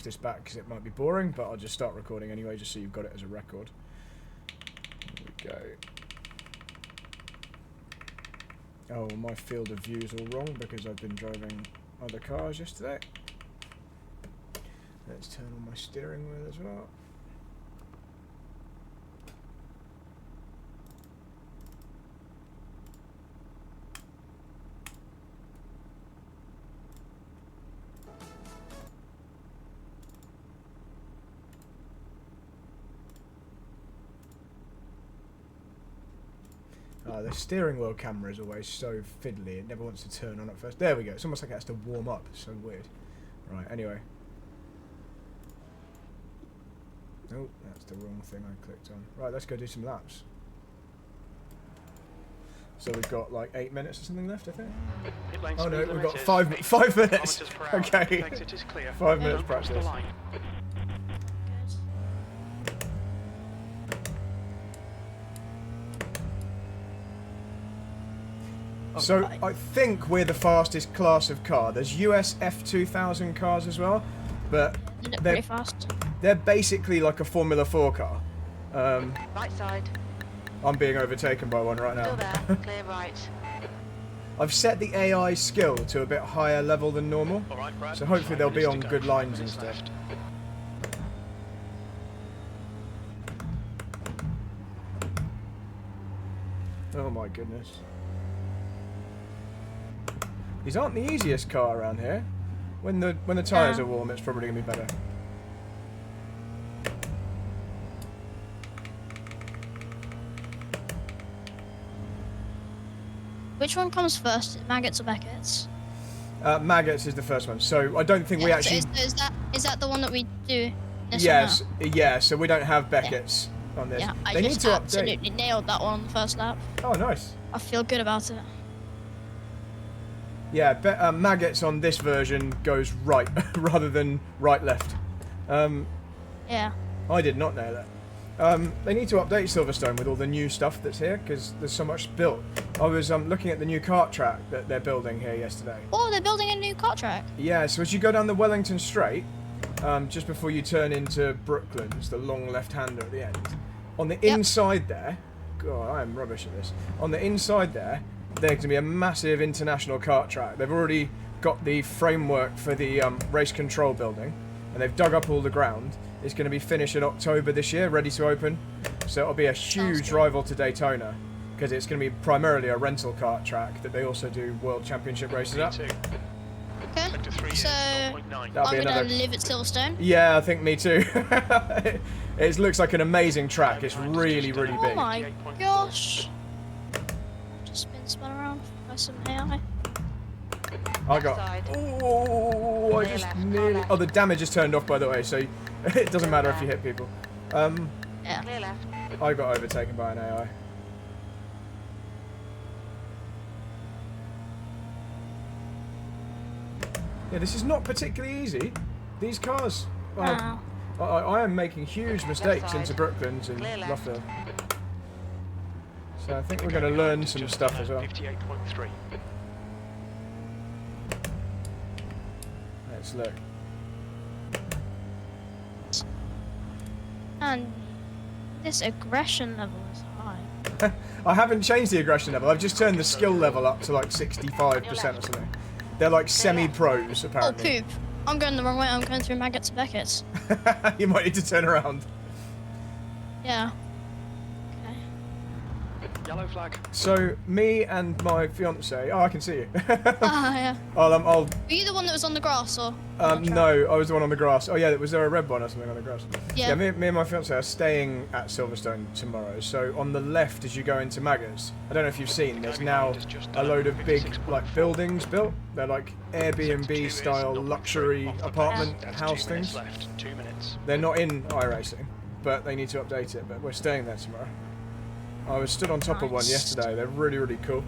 this back because it might be boring, but I'll just start recording anyway, just so you've got it as a record. Here we go. Oh, my field of view is all wrong because I've been driving other cars yesterday. Let's turn on my steering wheel as well. The steering wheel camera is always so fiddly, it never wants to turn on at first. There we go, it's almost like it has to warm up, it's so weird. Right, anyway. Oh, that's the wrong thing I clicked on. Right, let's go do some laps. So we've got like 8 minutes or something left, I think? Oh no, we've got 5 minutes! Okay, 5 minutes practice. So, I think we're the fastest class of car. There's US F2000 cars as well, but they're pretty fast. They're basically like a Formula 4 car. Right side. I'm being overtaken by one right now. Still there, clear right. I've set the AI skill to a bit higher level than normal, so hopefully they'll be on good lines and stuff. Oh my goodness. These aren't the easiest car around here. When the tyres are warm, it's probably gonna be better. Which one comes first, maggots or Beckett's? Maggots is the first one, so I don't think we actually... So is that the one that we do? Yes, yeah, so we don't have Beckett's on this. Yeah, I they just need to absolutely nailed that one on the first lap. Oh, nice. I feel good about it. Yeah, maggots on this version goes right, rather than right-left. Yeah. I did not know that. They need to update Silverstone with all the new stuff that's here, because there's so much built. I was looking at the new kart track that they're building here yesterday. Oh, they're building a new kart track? Yeah, so as you go down the Wellington Straight, just before you turn into Brooklands, the long left-hander at the end, on the inside there, God, I am rubbish at this, on the inside there's going to be a massive international kart track. They've already got the framework for the race control building, and they've dug up all the ground. It's going to be finished in October this year, ready to open. So it'll be a huge rival to Daytona, because it's going to be primarily a rental kart track that they also do World Championship races at. Okay, so I'm going to live at Silverstone. Yeah, I think me too. It looks like an amazing track. It's really, really big. Oh my gosh. Just been spun around by some AI. I got... Oh, I just nearly... Oh, the damage is turned off, by the way, so it doesn't matter if you hit people. Yeah. Clear left. I got overtaken by an AI. Yeah, this is not particularly easy. These cars... Wow. I am making huge mistakes into Brooklands and Roughville. So I think we're going to learn some stuff as well. 58.3. Let's look. And this aggression level is high. I haven't changed the aggression level. I've just turned the skill level up to like 65% or something. They're like semi-pros, apparently. Oh, poop. I'm going the wrong way. I'm going through maggots and Beckett's. You might need to turn around. Yeah. Yellow flag. So, me and my fiance... Oh, I can see you. Yeah. I'll... Were you the one that was on the grass, or...? No, I was the one on the grass. Oh, yeah, was there a red one or something on the grass? Yeah. Me and my fiance are staying at Silverstone tomorrow. So, on the left, as you go into Maggots, I don't know if you've seen, there's now a load of big, like, buildings built. They're like Airbnb-style luxury apartment house things. 2 minutes. They're not in iRacing, but they need to update it. But we're staying there tomorrow. I was stood on top of one yesterday. They're really, really cool.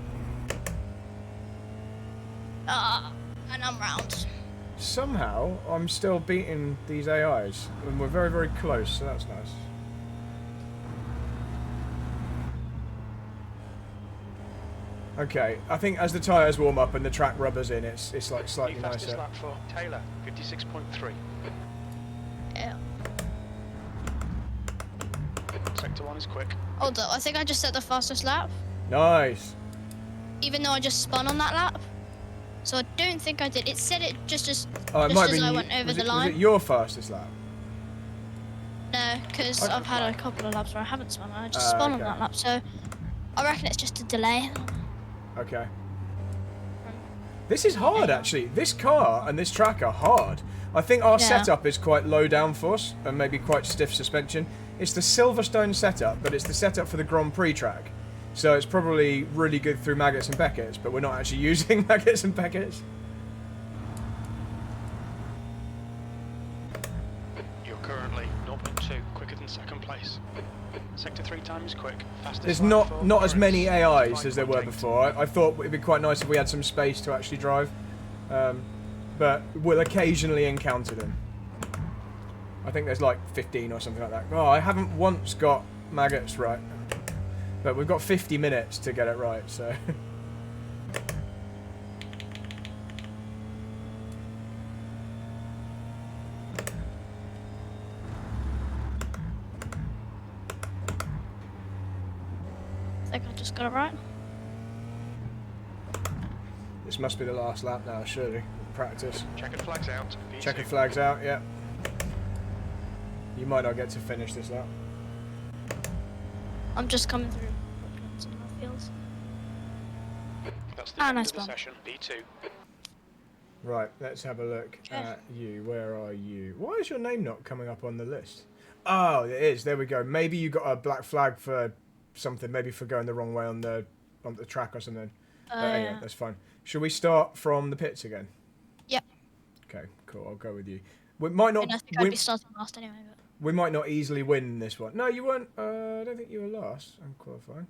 And I'm round. Somehow, I'm still beating these AIs. And we're very, very close, so that's nice. Okay, I think as the tyres warm up and the track rubbers in, it's like slightly nicer. Lap for Taylor, 56.3. Sector 1 is quick. Hold up, I think I just set the fastest lap, Nice. even though I just spun on that lap. So I don't think I did. It said it just as Oh, it just might as be. I went over Was the it line. your fastest lap? No, because Okay. I've had a couple of laps where I haven't spun. I just spun on okay. that lap, so I reckon it's just a delay. Okay. This is hard, actually. This car and this track are hard. I think our Yeah. setup is quite low downforce and maybe quite stiff suspension. It's the Silverstone setup, but it's the setup for the Grand Prix track. So it's probably really good through Maggots and Beckett's, but we're not actually using Maggots and Beckett's. You're currently 0.2 quicker than second place. Sector 3 time is quick. Fastest There's lap not for not as many Lawrence, AIs as there were 5.8. before. I thought it'd be quite nice if we had some space to actually drive, but we'll occasionally encounter them. I think there's like 15 or something like that. Oh, I haven't once got Maggots right, but we've got 50 minutes to get it right, so. I think I just got it right. This must be the last lap now, surely. Practice. Checkered flags out. V2. Checkered flags out, yeah. You might not get to finish this lap. I'm just coming through Brooklands and Northfields. That's the Ah, end nice of the one. session. V2. Right, let's have a look Okay. at you. Where are you? Why is your name not coming up on the list? Oh, it is. There we go. Maybe you got a black flag for something. Maybe for going the wrong way on the track or something. Anyway, Yeah. that's fine. Should we start from the pits again? Yep. Okay, cool. I'll go with you. We might not. And I think I'd be starting last anyway. But... We might not easily win this one. No, you weren't. I don't think you were last. I'm qualifying.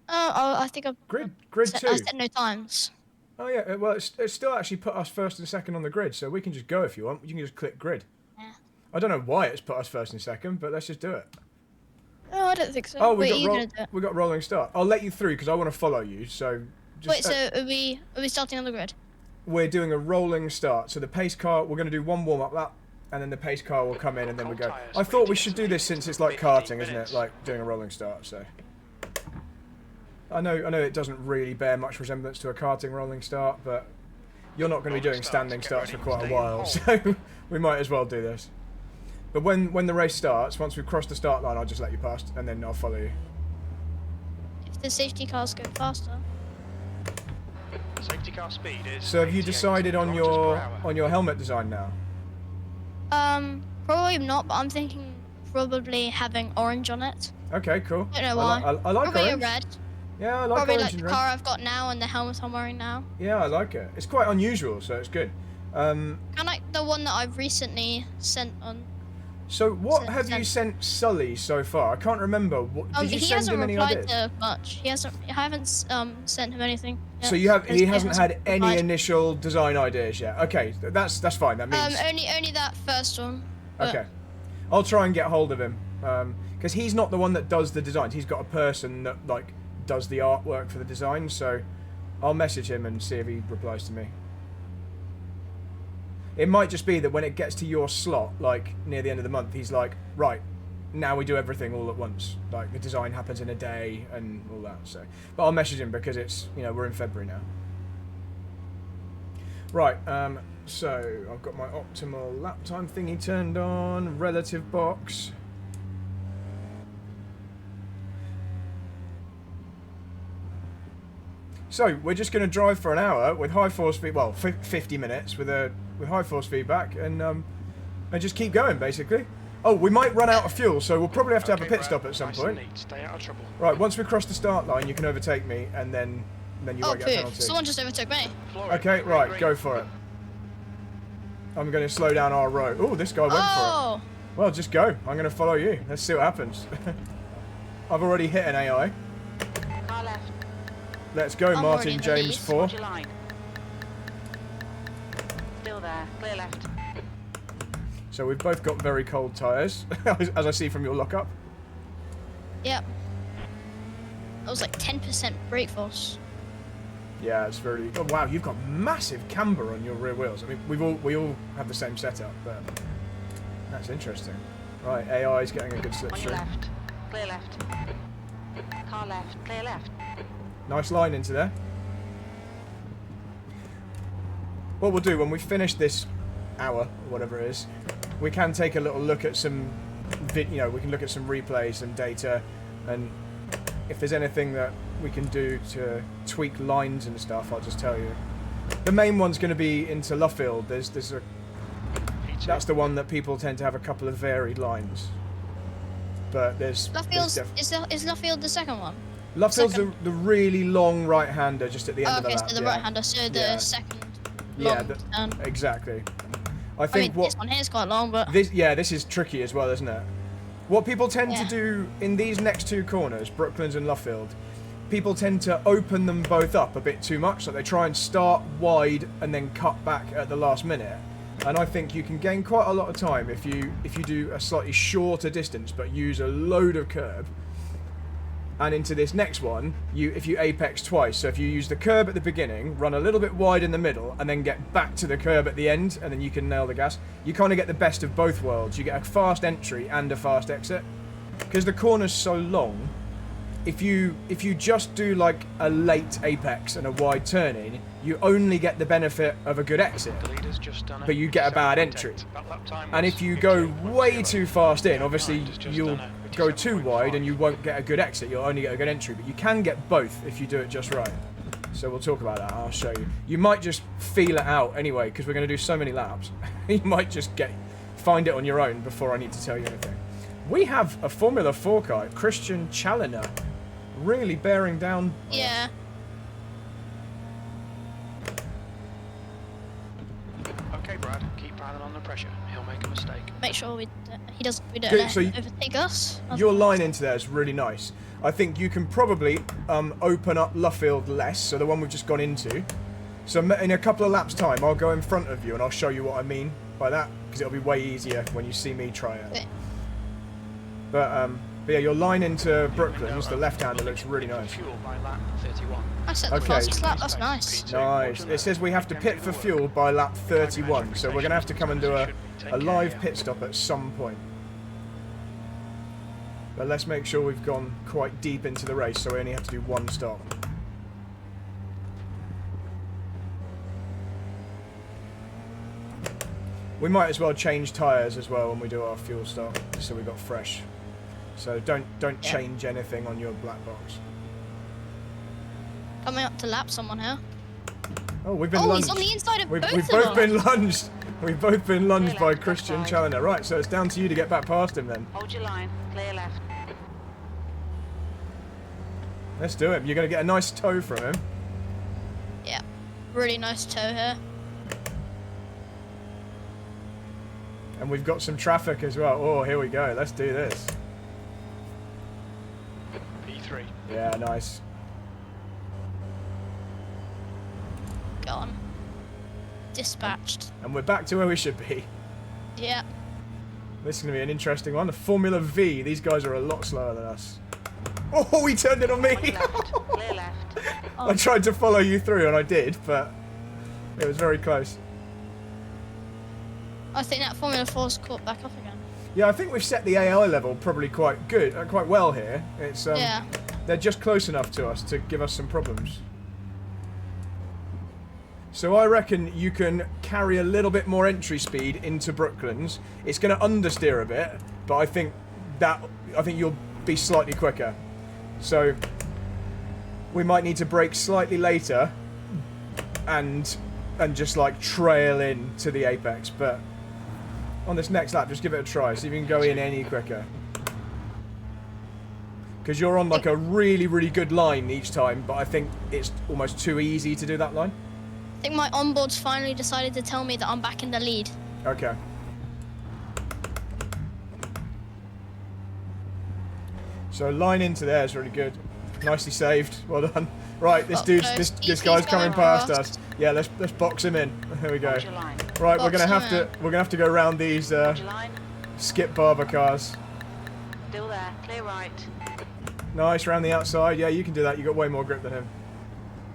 I think I've Grid set, two. I set no times. Oh yeah. Well, it's still actually put us first and second on the grid, so we can just go if you want. You can just click grid. Yeah. I don't know why it's put us first and second, but let's just do it. No, I don't think so. Oh, Wait, you gonna do it? we got rolling start. I'll let you through because I want to follow you. So just, Wait, so are we starting on the grid? we're doing a rolling start. So the pace car, we're going to do one warm up lap, and then the pace car will come in, and then we go. I thought we should do this since it's like karting, isn't it? Like doing a rolling start. So I know it doesn't really bear much resemblance to a karting rolling start, but you're not going to be doing standing starts for quite a while, so we might as well do this. But when the race starts, once we've crossed the start line, I'll just let you past, and then I'll follow you. If the safety cars go faster. Safety car speed is. So have you 88 decided on kilometers per hour. your helmet design now? Probably not, but I'm thinking probably having orange on it. Okay, cool. Don't know why. I like Probably orange. a red. Yeah, I like Probably orange like and the red. car I've got now and the helmet I'm wearing now. Yeah, I like it. It's quite unusual, so it's good. Kind of like the one that I've recently sent on. So what Sent- have you sent Sully so far? I can't remember. What, did you He send hasn't him any replied ideas? to much. I haven't sent him anything. Yet, So he because hasn't had any replied. initial design ideas yet. Okay, that's fine. That means Only that first one. but- okay. I'll try and get hold of him because he's not the one that does the designs. He's got a person that like does the artwork for the design. So I'll message him and see if he replies to me. It might just be that when it gets to your slot, like near the end of the month, he's like, right, now we do everything all at once. Like the design happens in a day and all that. So, but I'll message him because it's we're in February now. Right. So I've got my optimal lap time thingy turned on. Relative box. So we're just going to drive for an hour with high force feed. Well, 50 minutes with high force feedback, and just keep going basically. Oh, we might run out of fuel, so we'll probably have to have a Okay, pit Brad, stop at some nice and point. neat. Stay out of trouble. Right, once we cross the start line, you can overtake me, and then you Oh, won't get a poof. penalty. Someone just overtook me. Flooring, Okay, green, right, green. go for it. I'm going to slow down our row. Oh, this guy went for Oh! it. Well, just go. I'm going to follow you. Let's see what happens. I've already hit an AI. Car left. Let's go, I'm already Martin in the James lead. 4. Watch your line. Still there. Clear left. So we've both got very cold tyres, as I see from your lockup. Yep. That was like 10% brake force. Yeah, it's very. Oh wow, you've got massive camber on your rear wheels. I mean, we all have the same setup, but that's interesting. Right, AI is getting a good On your slipstream. left. clear left. Car left, clear left. Nice line into there. What we'll do when we finish this hour, or whatever it is, we can take a little look at some, we can look at some replays, some data, and if there's anything that we can do to tweak lines and stuff, I'll just tell you. The main one's going to be into Luffield. That's the one that people tend to have a couple of varied lines. But is Luffield the second one? Luffield's the really long right-hander just at the end of the lap. Okay, so the right-hander, so the second long turn. Exactly. I mean, this one here is quite long, but... This is tricky as well, isn't it? What people tend to do in these next two corners, Brooklands and Luffield, people tend to open them both up a bit too much. Like they try and start wide and then cut back at the last minute. And I think you can gain quite a lot of time if you do a slightly shorter distance but use a load of curb. And into this next one, if you apex twice, so if you use the curb at the beginning, run a little bit wide in the middle, and then get back to the curb at the end, and then you can nail the gas, you kind of get the best of both worlds. You get a fast entry and a fast exit. Because the corner's so long, if you just do like a late apex and a wide turning, you only get the benefit of a good exit, but you get a bad entry. And if you go way too fast in, obviously you'll go too wide and you won't get a good exit, you'll only get a good entry, but you can get both if you do it just right. So we'll talk about that, I'll show you. You might just feel it out anyway, because we're going to do so many laps. You might just find it on your own before I need to tell you anything. We have a Formula 4 car, Christian Challoner, really bearing down. Yeah. Okay, Brad, keep piling on the pressure. He'll make a mistake. Make sure we don't Okay, let so him overtake us. Your line into there is really nice. I think you can probably open up Luffield less, so the one we've just gone into. So in a couple of laps' time, I'll go in front of you and I'll show you what I mean by that, because it'll be way easier when you see me try it. Okay. But yeah, your line into Brooklands, the left-hander, looks really nice. Fuel by lap 31. I set the fastest lap, that's nice. Nice. It says we have to pit for fuel by lap 31, so we're going to have to come and do a live pit stop at some point. But let's make sure we've gone quite deep into the race, so we only have to do one stop. We might as well change tyres as well when we do our fuel stop, so we've got fresh. So don't change anything on your black box. Coming up to lap someone here. Oh, we've been lunged. He's on the inside of We've both both of us. been lunged. We've both been lunged by left, Christian left Challoner. Right, so it's down to you to get back past him then. Hold your line, clear left. Let's do it. You're going to get a nice tow from him. Yeah, really nice tow here. And we've got some traffic as well. Oh, here we go. Let's do this. P3. Yeah, nice. Go on. Dispatched. And we're back to where we should be. Yeah. This is going to be an interesting one. The Formula V. These guys are a lot slower than us. Oh, he turned it on me. Left, clear left. I tried to follow you through, and I did, but it was very close. I think that Formula 4's caught back up again. Yeah, I think we've set the AI level probably quite good, quite well here. It's Yeah. They're just close enough to us to give us some problems. So I reckon you can carry a little bit more entry speed into Brooklands. It's going to understeer a bit, but I think you'll be slightly quicker. So we might need to brake slightly later and just like trail in to the apex, but on this next lap just give it a try, see if you can go in any quicker. Because you're on like a really, really good line each time, but I think it's almost too easy to do that line. I think my onboard's finally decided to tell me that I'm back in the lead. Okay. So line into there is really good. Nicely saved. Well done. Right, this guy's coming past us. Yeah, let's box him in. Here we go. Hold your line. Right, we're Box gonna have to go around these Hold your line. skip barber cars. Still there, clear right. Nice, round the outside. Yeah, you can do that. You got way more grip than him.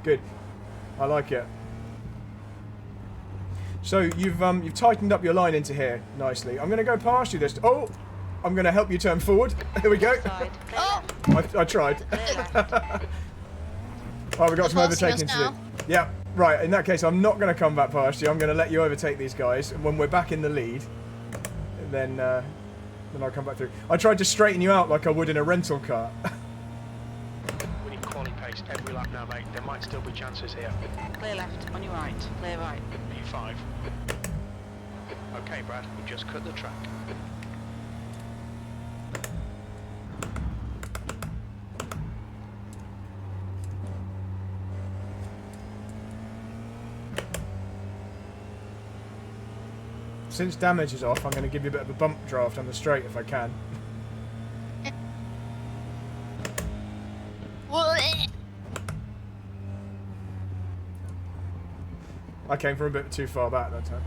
Good. I like it. So you've tightened up your line into here nicely. I'm gonna go past you this. Oh, I'm going to help you turn forward. Here we go. Side. Clear Oh! left. I tried. Clear left. Right, we've got some They're passing overtaking us to now. do. Yeah, right. In that case, I'm not going to come back past you. I'm going to let you overtake these guys. And when we're back in the lead, then I'll come back through. I tried to straighten you out like I would in a rental car. We need quality pace every lap now, mate. There might still be chances here. Clear left. On your right. Clear right. P5. Okay, Brad, we just cut the track. Since damage is off, I'm going to give you a bit of a bump draft on the straight if I can. I came from a bit too far back that time.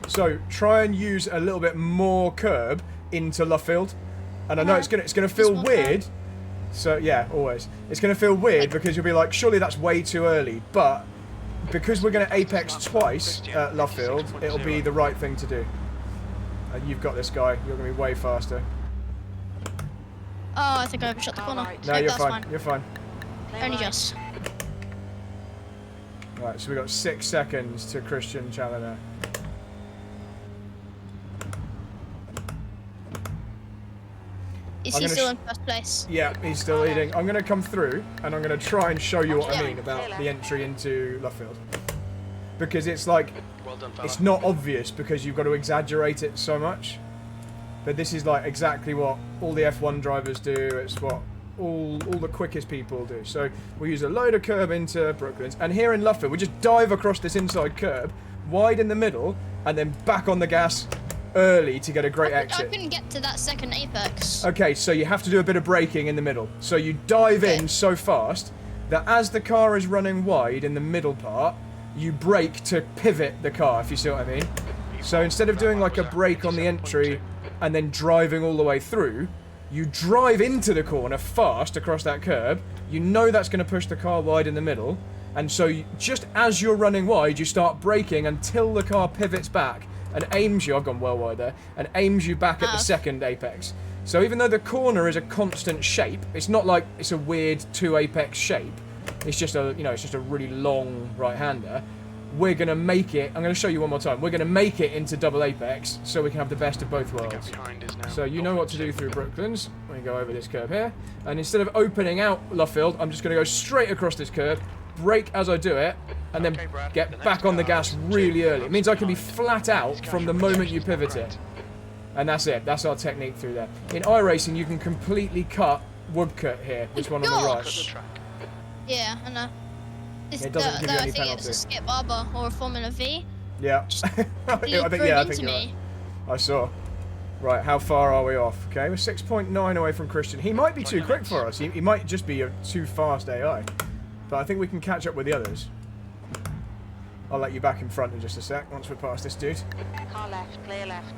So try and use a little bit more curb into Luffield, and I know it's gonna feel more weird. So yeah, always it's gonna feel weird because you'll be like, surely that's way too early, but because we're gonna apex twice at Luffield, it'll be the right thing to do. And you've got this guy. You're gonna be way faster. Oh, I think I overshot the Car corner. right. No, Nope, you're that's fine. You're fine. Clear Only right. just. Right, so we got 6 seconds to Christian Challoner. Is I'm he gonna still in first place? Yeah, he's still leading. I'm going to come through, and I'm going to try and show you what I Yeah. mean about the entry into Luffield. Because it's like, Well done, fella. it's not obvious because you've got to exaggerate it so much. But this is like exactly what all the F1 drivers do. It's what all the quickest people do. So we use a load of curb into Brooklands, and here in Luffield, we just dive across this inside curb, wide in the middle, and then back on the gas early to get a great I exit. couldn't get to that second apex. Okay, so you have to do a bit of braking in the middle. So you dive in so fast that as the car is running wide in the middle part, you brake to pivot the car, if you see what I mean. So instead of doing like a brake on the entry and then driving all the way through, you drive into the corner fast across that curb. You know that's going to push the car wide in the middle. And so just as you're running wide, you start braking until the car pivots back and aims you, I've gone well wide there, and aims you back at the second apex. So even though the corner is a constant shape, it's not like it's a weird 2 apex shape. It's just a, you know, it's just a really long right-hander. We're going to make it, I'm going to show you one more time, we're going to make it into double apex so we can have the best of both The gap worlds. behind is now So you know what to do through Brooklands. We go over this curb here, and instead of opening out Luffield, I'm just going to go straight across this curb, brake as I do it, and then Okay, Brad, the get next back on the car gas is really 2 early. It means I can be behind. flat out from the moment you pivot it. And that's it. That's our technique through there. In iRacing, you can completely cut woodcut here. This one on the Cut the right. track. Yeah, I know. It doesn't give you I any think penalty. it's a Skip Barber or a Formula V. Yeah. I Blew think through you're into right. me. I saw. Right, how far are we off? Okay, we're 6.9 away from Christian. He might be too quick for us. He might just be a too fast AI. But I think we can catch up with the others. I'll let you back in front in just a sec, once we're past this dude. Car left. Clear left.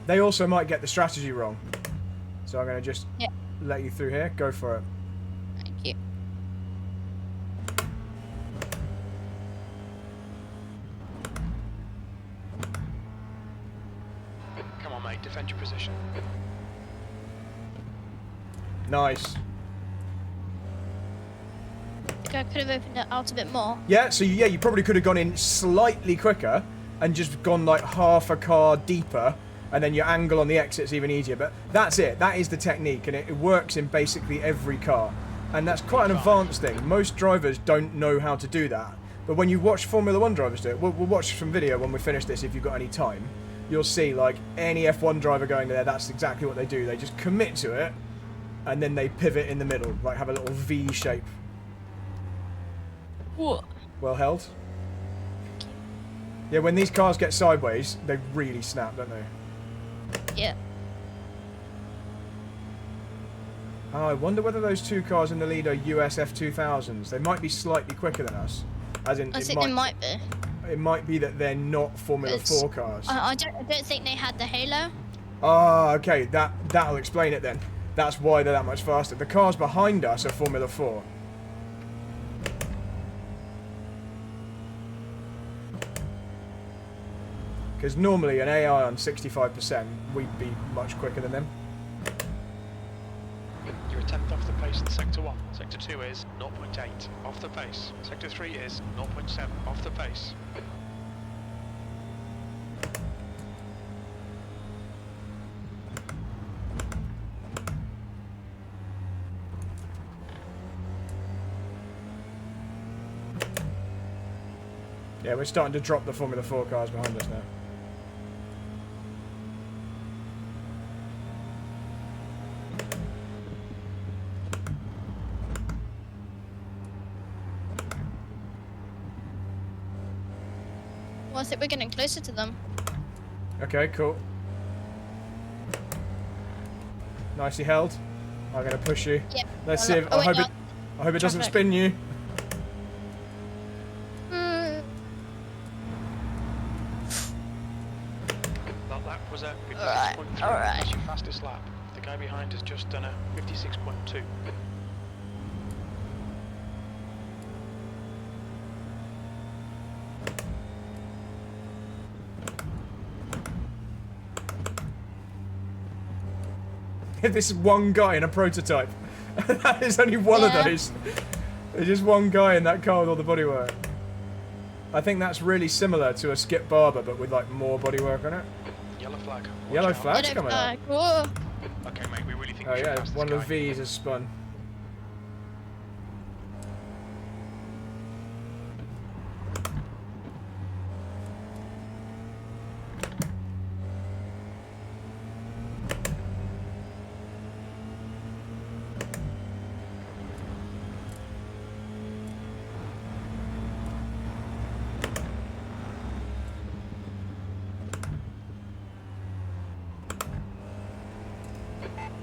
They also might get the strategy wrong. So I'm going to just Yeah. let you through here. Go for it. Thank you. Come on, mate, defend your position. Nice. I think I could have opened it out a bit more. Yeah, so yeah, you probably could have gone in slightly quicker and just gone like half a car deeper, and then your angle on the exit's even easier. But that's it. That is the technique, and it works in basically every car. And that's quite an advanced thing. Most drivers don't know how to do that. But when you watch Formula 1 drivers do it, we'll watch some video when we finish this if you've got any time. You'll see, like, any F1 driver going there, that's exactly what they do. They just commit to it, and then they pivot in the middle, like have a little V shape. What? Well held. Yeah, when these cars get sideways, they really snap, don't they? Yeah. Oh, I wonder whether those two cars in the lead are US F2000s. They might be slightly quicker than us. As in, I think they might be. It might be that they're not Formula It's- 4 cars. I don't think they had the halo. Ah, okay, that'll explain it then. That's why they're that much faster. The cars behind us are Formula 4. Because normally an AI on 65%, we'd be much quicker than them. You're a tenth off the pace in Sector 1. Sector 2 is 0.8 off the pace. Sector 3 is 0.7 off the pace. Yeah, we're starting to drop the Formula 4 cars behind us now. Well, I think we're getting closer to them. Okay, cool. Nicely held. I'm going to push you. Yeah. Let's see if... I hope it doesn't Traffic. spin you. That lap was a Alright, 56.3. alright. That's your fastest lap. The guy behind has just done a 56.2. This is one guy in a prototype. That is only one of Yeah. those. There's just one guy in that car with all the bodywork. I think that's really similar to a Skip Barber, but with like more bodywork on it. Yellow flag. Watch Yellow out. flag's Yellow coming out. flag. Whoa. Okay, mate, we really think Oh we should yeah, pass this one of guy. the V's has spun.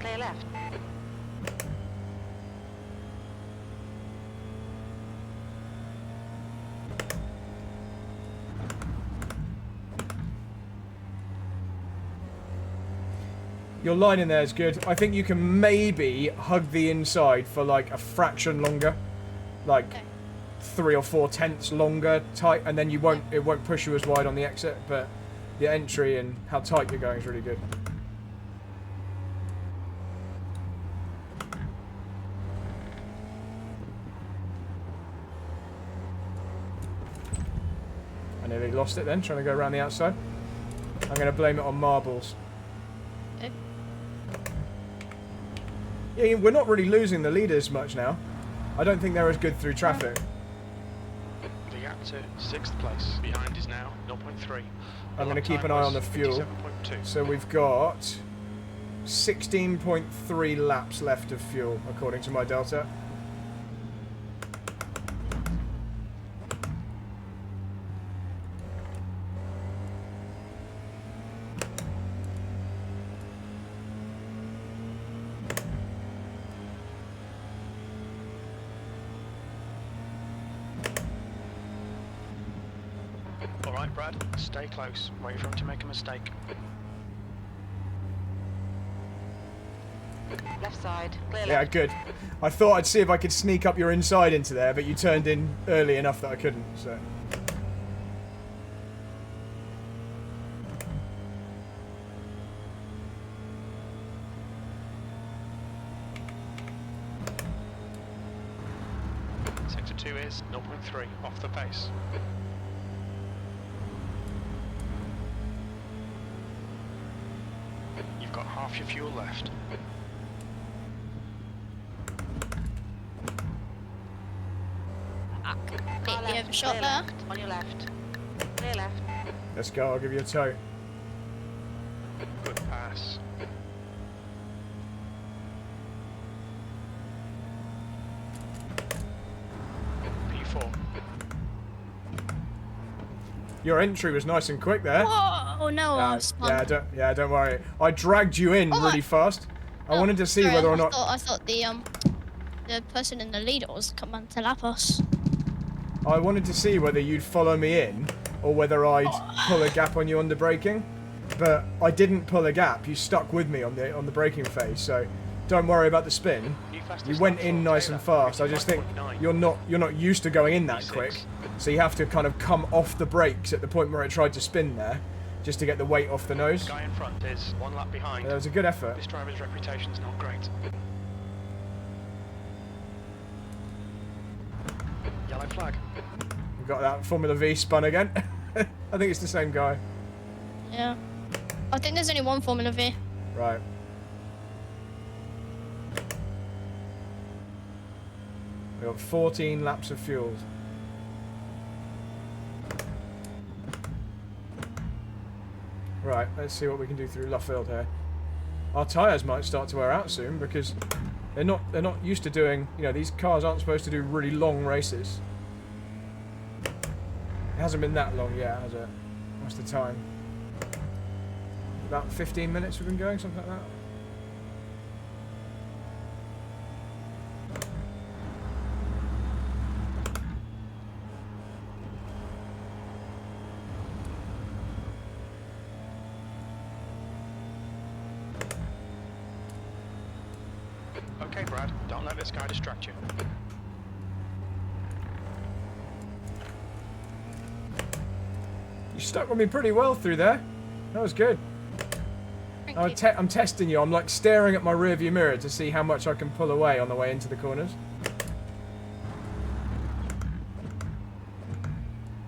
Clear left. Your line in there is good. I think you can maybe hug the inside for like a fraction longer, like Okay. 3 or 4 tenths longer, tight, and then it won't push you as wide on the exit. But the entry and how tight you're going is really good. I nearly lost it then, trying to go around the outside. I'm going to blame it on marbles. Okay. Yeah, we're not really losing the leaders much now. I don't think they're as good through traffic. The gap to 6th place. Behind is now 0.3. I'm going to Lap keep time an eye on was the fuel. 57.2. So we've got 16.3 laps left of fuel, according to my Delta. Alright, Brad, stay close. Wait for him to make a mistake. Left side. Clear Yeah, left. good. I thought I'd see if I could sneak up your inside into there, but you turned in early enough that I couldn't, so... Sector 2 is 0.3 off the pace. You've got half your fuel left. Car Completely left. overshot Clear there. left. On your left. Clear left. Let's go, I'll give you a tow. Good pass. P4. Your entry was nice and quick there. Oh no, I was spun. Don't worry. I dragged you in Oh, really fast. I Oh, wanted to see sorry, whether or not... I thought the person in the lead was coming to lap us. I wanted to see whether you'd follow me in, or whether I'd pull a gap on you under braking. But I didn't pull a gap. You stuck with me on the braking phase, so don't worry about the spin. New fastest You went lap in for nice and Taylor, fast. I just think 55.9. you're not used to going in that P6. quick, so you have to kind of come off the brakes at the point where it tried to spin there, just to get the weight off the nose. Guy in front is 1 lap behind. That was a good effort. This driver's reputation's not great. Yellow flag. We've got that Formula V spun again. I think it's the same guy. Yeah. I think there's only one Formula V. Right. We've got 14 laps of fuel. Right, let's see what we can do through Luffield here. Our tyres might start to wear out soon because they're not used to doing, you know, these cars aren't supposed to do really long races. It hasn't been that long yet, has it? What's the time? About 15 minutes we've been going, something like that. Okay, Brad, don't let this guy distract you. You stuck with me pretty well through there. That was good. Thank you. I'm testing you. I'm like staring at my rearview mirror to see how much I can pull away on the way into the corners.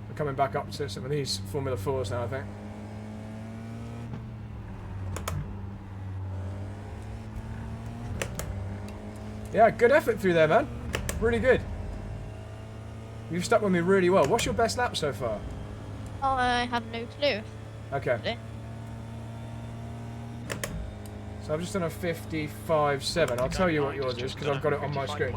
We're coming back up to some of these Formula 4s now, I think. Yeah, good effort through there, man. Really good. You've stuck with me really well. What's your best lap so far? I have no clue. Okay. Really. So I've just done a 55.7. I'll tell you what yours is because I've got it on my screen.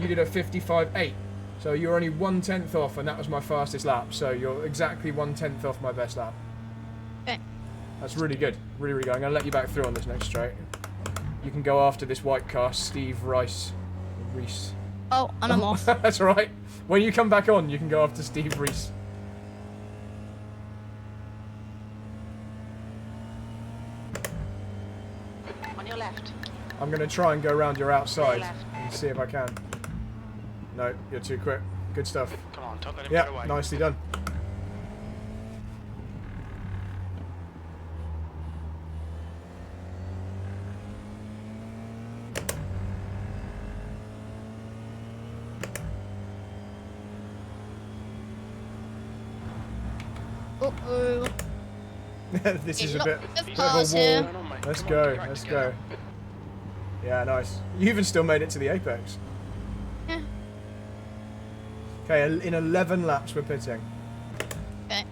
You did a 55.8. So you're only 1/10 off, and that was my fastest lap. So you're exactly 1/10 off my best lap. Okay. That's really good. Really, really good. I'm going to let you back through on this next straight. You can go after this white car, Steve Reese. Oh, and I'm off. That's all right. When you come back on, you can go after Steve Reese. On your left. I'm going to try and go around your outside Left. and see if I can. No, you're too quick. Good stuff. Come on, don't let him Yeah, get away. nicely done. Uh-oh. This is a Lot bit of of cars a here. wall. Going on, mate. Let's Come on, go, get back let's together. go. Yeah, nice. You even still made it to the apex. Yeah. Okay, in 11 laps we're pitting. Okay.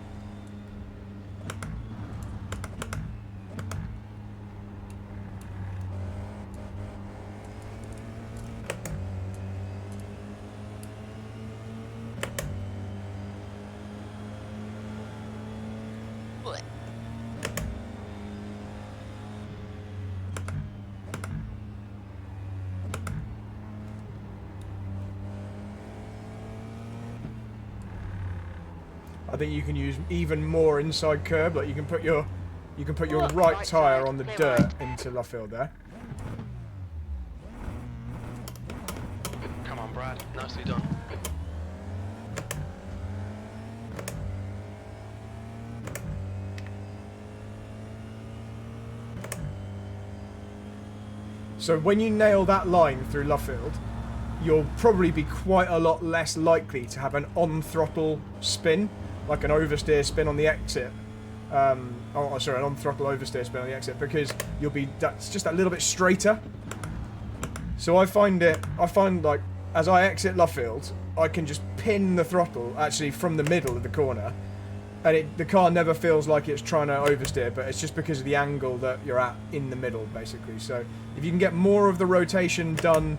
What? I think you can use even more inside curb. Like you can put your right Right tyre side, on the clear dirt right. into Luffield there. Come on, Brad. Nicely done. So when you nail that line through Luffield, you'll probably be quite a lot less likely to have an on-throttle spin, like an oversteer spin on the exit. An on-throttle oversteer spin on the exit, because that's just a little bit straighter. So I find like, as I exit Luffield, I can just pin the throttle actually from the middle of the corner, and the car never feels like it's trying to oversteer, but it's just because of the angle that you're at in the middle, basically. So if you can get more of the rotation done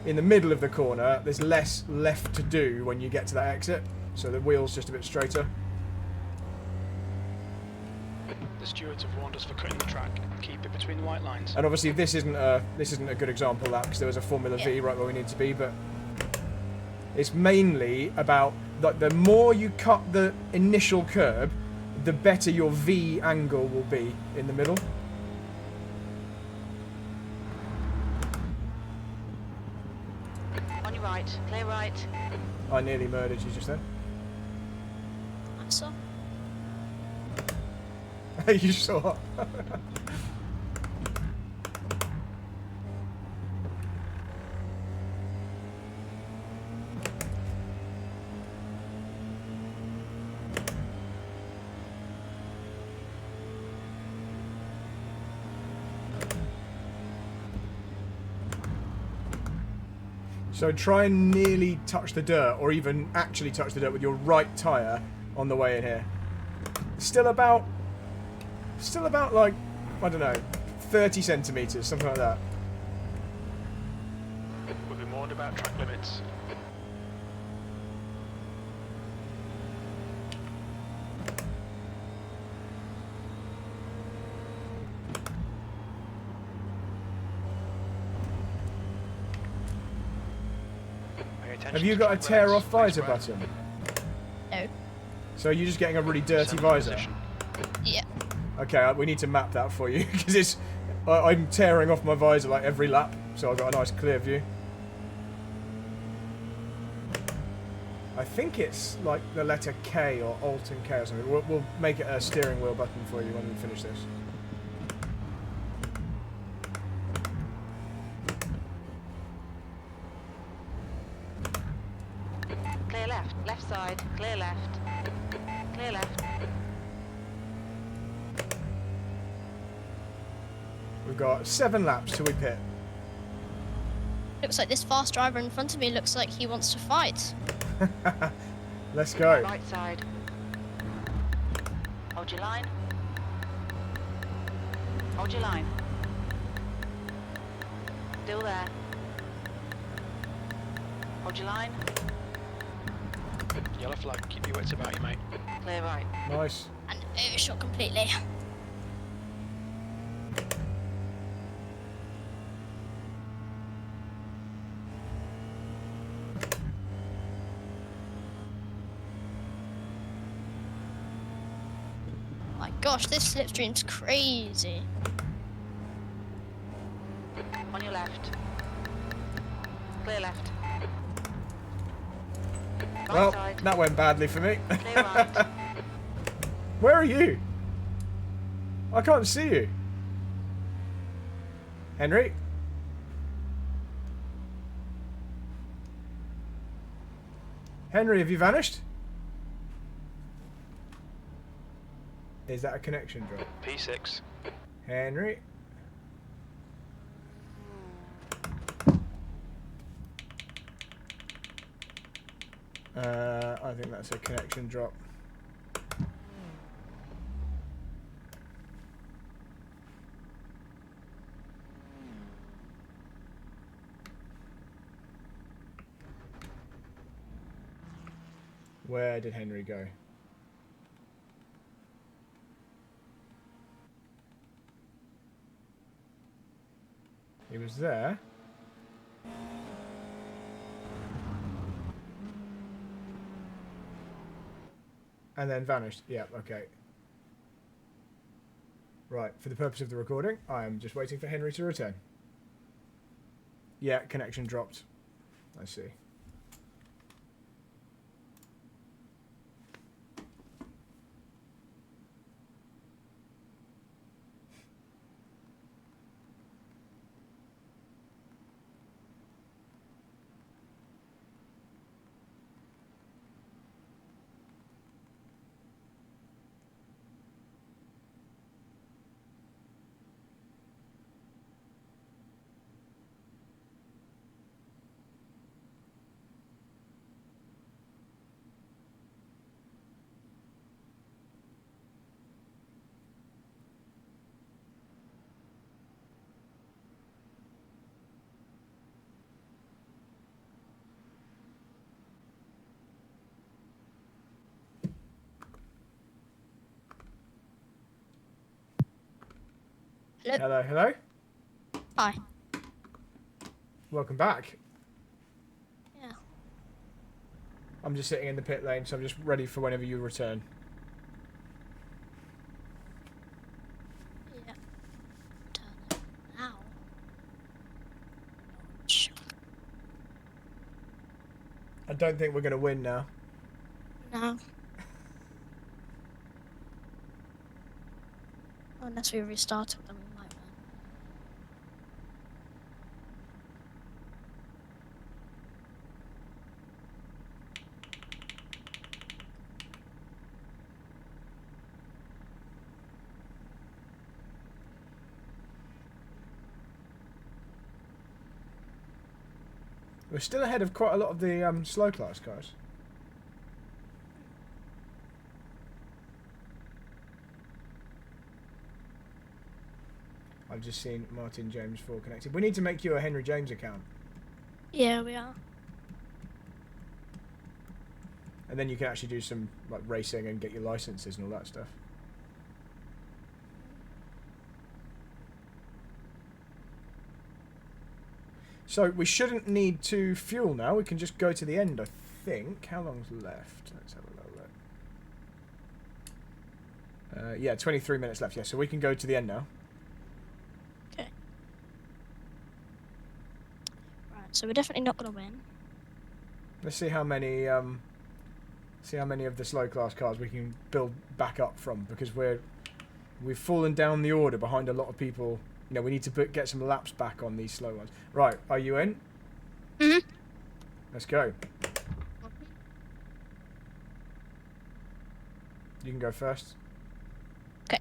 in the middle of the corner, there's less left to do when you get to that exit, so the wheel's just a bit straighter. The stewards have warned us for cutting the track. Keep it between the white lines. And obviously this isn't a good example of that, because there was a Formula V right where we need to be, but it's mainly about that the more you cut the initial curb, the better your V angle will be in the middle. On your right. Clear right. I nearly murdered you just then. That's all. You saw. So try and nearly touch the dirt, or even actually touch the dirt with your right tyre on the way in here. Still about like, I don't know, 30 centimetres, something like that. We'll be warned about track limits. Pay attention Have you to got a track tear limits. off visor Next button? No. So you're just getting a really dirty Center visor? position. Yeah. Okay, we need to map that for you, because it's... I'm tearing off my visor like every lap, so I've got a nice clear view. I think it's like the letter K or Alt and K or something. We'll make it a steering wheel button for you when we finish this. Clear left. Left side. Clear left. Clear left. We've got 7 laps till we pit. Looks like this fast driver in front of me looks like he wants to fight. Let's go. Right side. Hold your line. Hold your line. Still there. Hold your line. Yellow flag, keep your wits about you, mate. Clear right. Nice. And overshot completely. My gosh, this slipstream's crazy. On your left. Clear left. Right Well, side. that went badly for me. Clear right. Where are you? I can't see you. Henry? Henry, have you vanished? Is that a connection drop? P6. Henry? I think that's a connection drop. Where did Henry go? He was there. And then vanished. Yeah, okay. Right, for the purpose of the recording, I am just waiting for Henry to return. Yeah, connection dropped. I see. Hello. Hello, hello. Hi. Welcome back. Yeah. I'm just sitting in the pit lane, so I'm just ready for whenever you return. Yeah. Turn it now. Shh. I don't think we're going to win now. No. Unless we restart it, then we might win. We're still ahead of quite a lot of the slow class cars. I've just seen Martin James 4 connected. We need to make you a Henry James account. Yeah, we are. And then you can actually do some like racing and get your licenses and all that stuff. So we shouldn't need to fuel now. We can just go to the end, I think. How long's left? Let's have a little look. Yeah, 23 minutes left. Yeah, so we can go to the end now. Okay. Right, so we're definitely not going to win. Let's see how many of the slow class cars we can build back up from, because we've fallen down the order behind a lot of people. You know, we need to get some laps back on these slow ones. Right, are you in? Mhm. Let's go. You can go first. Okay.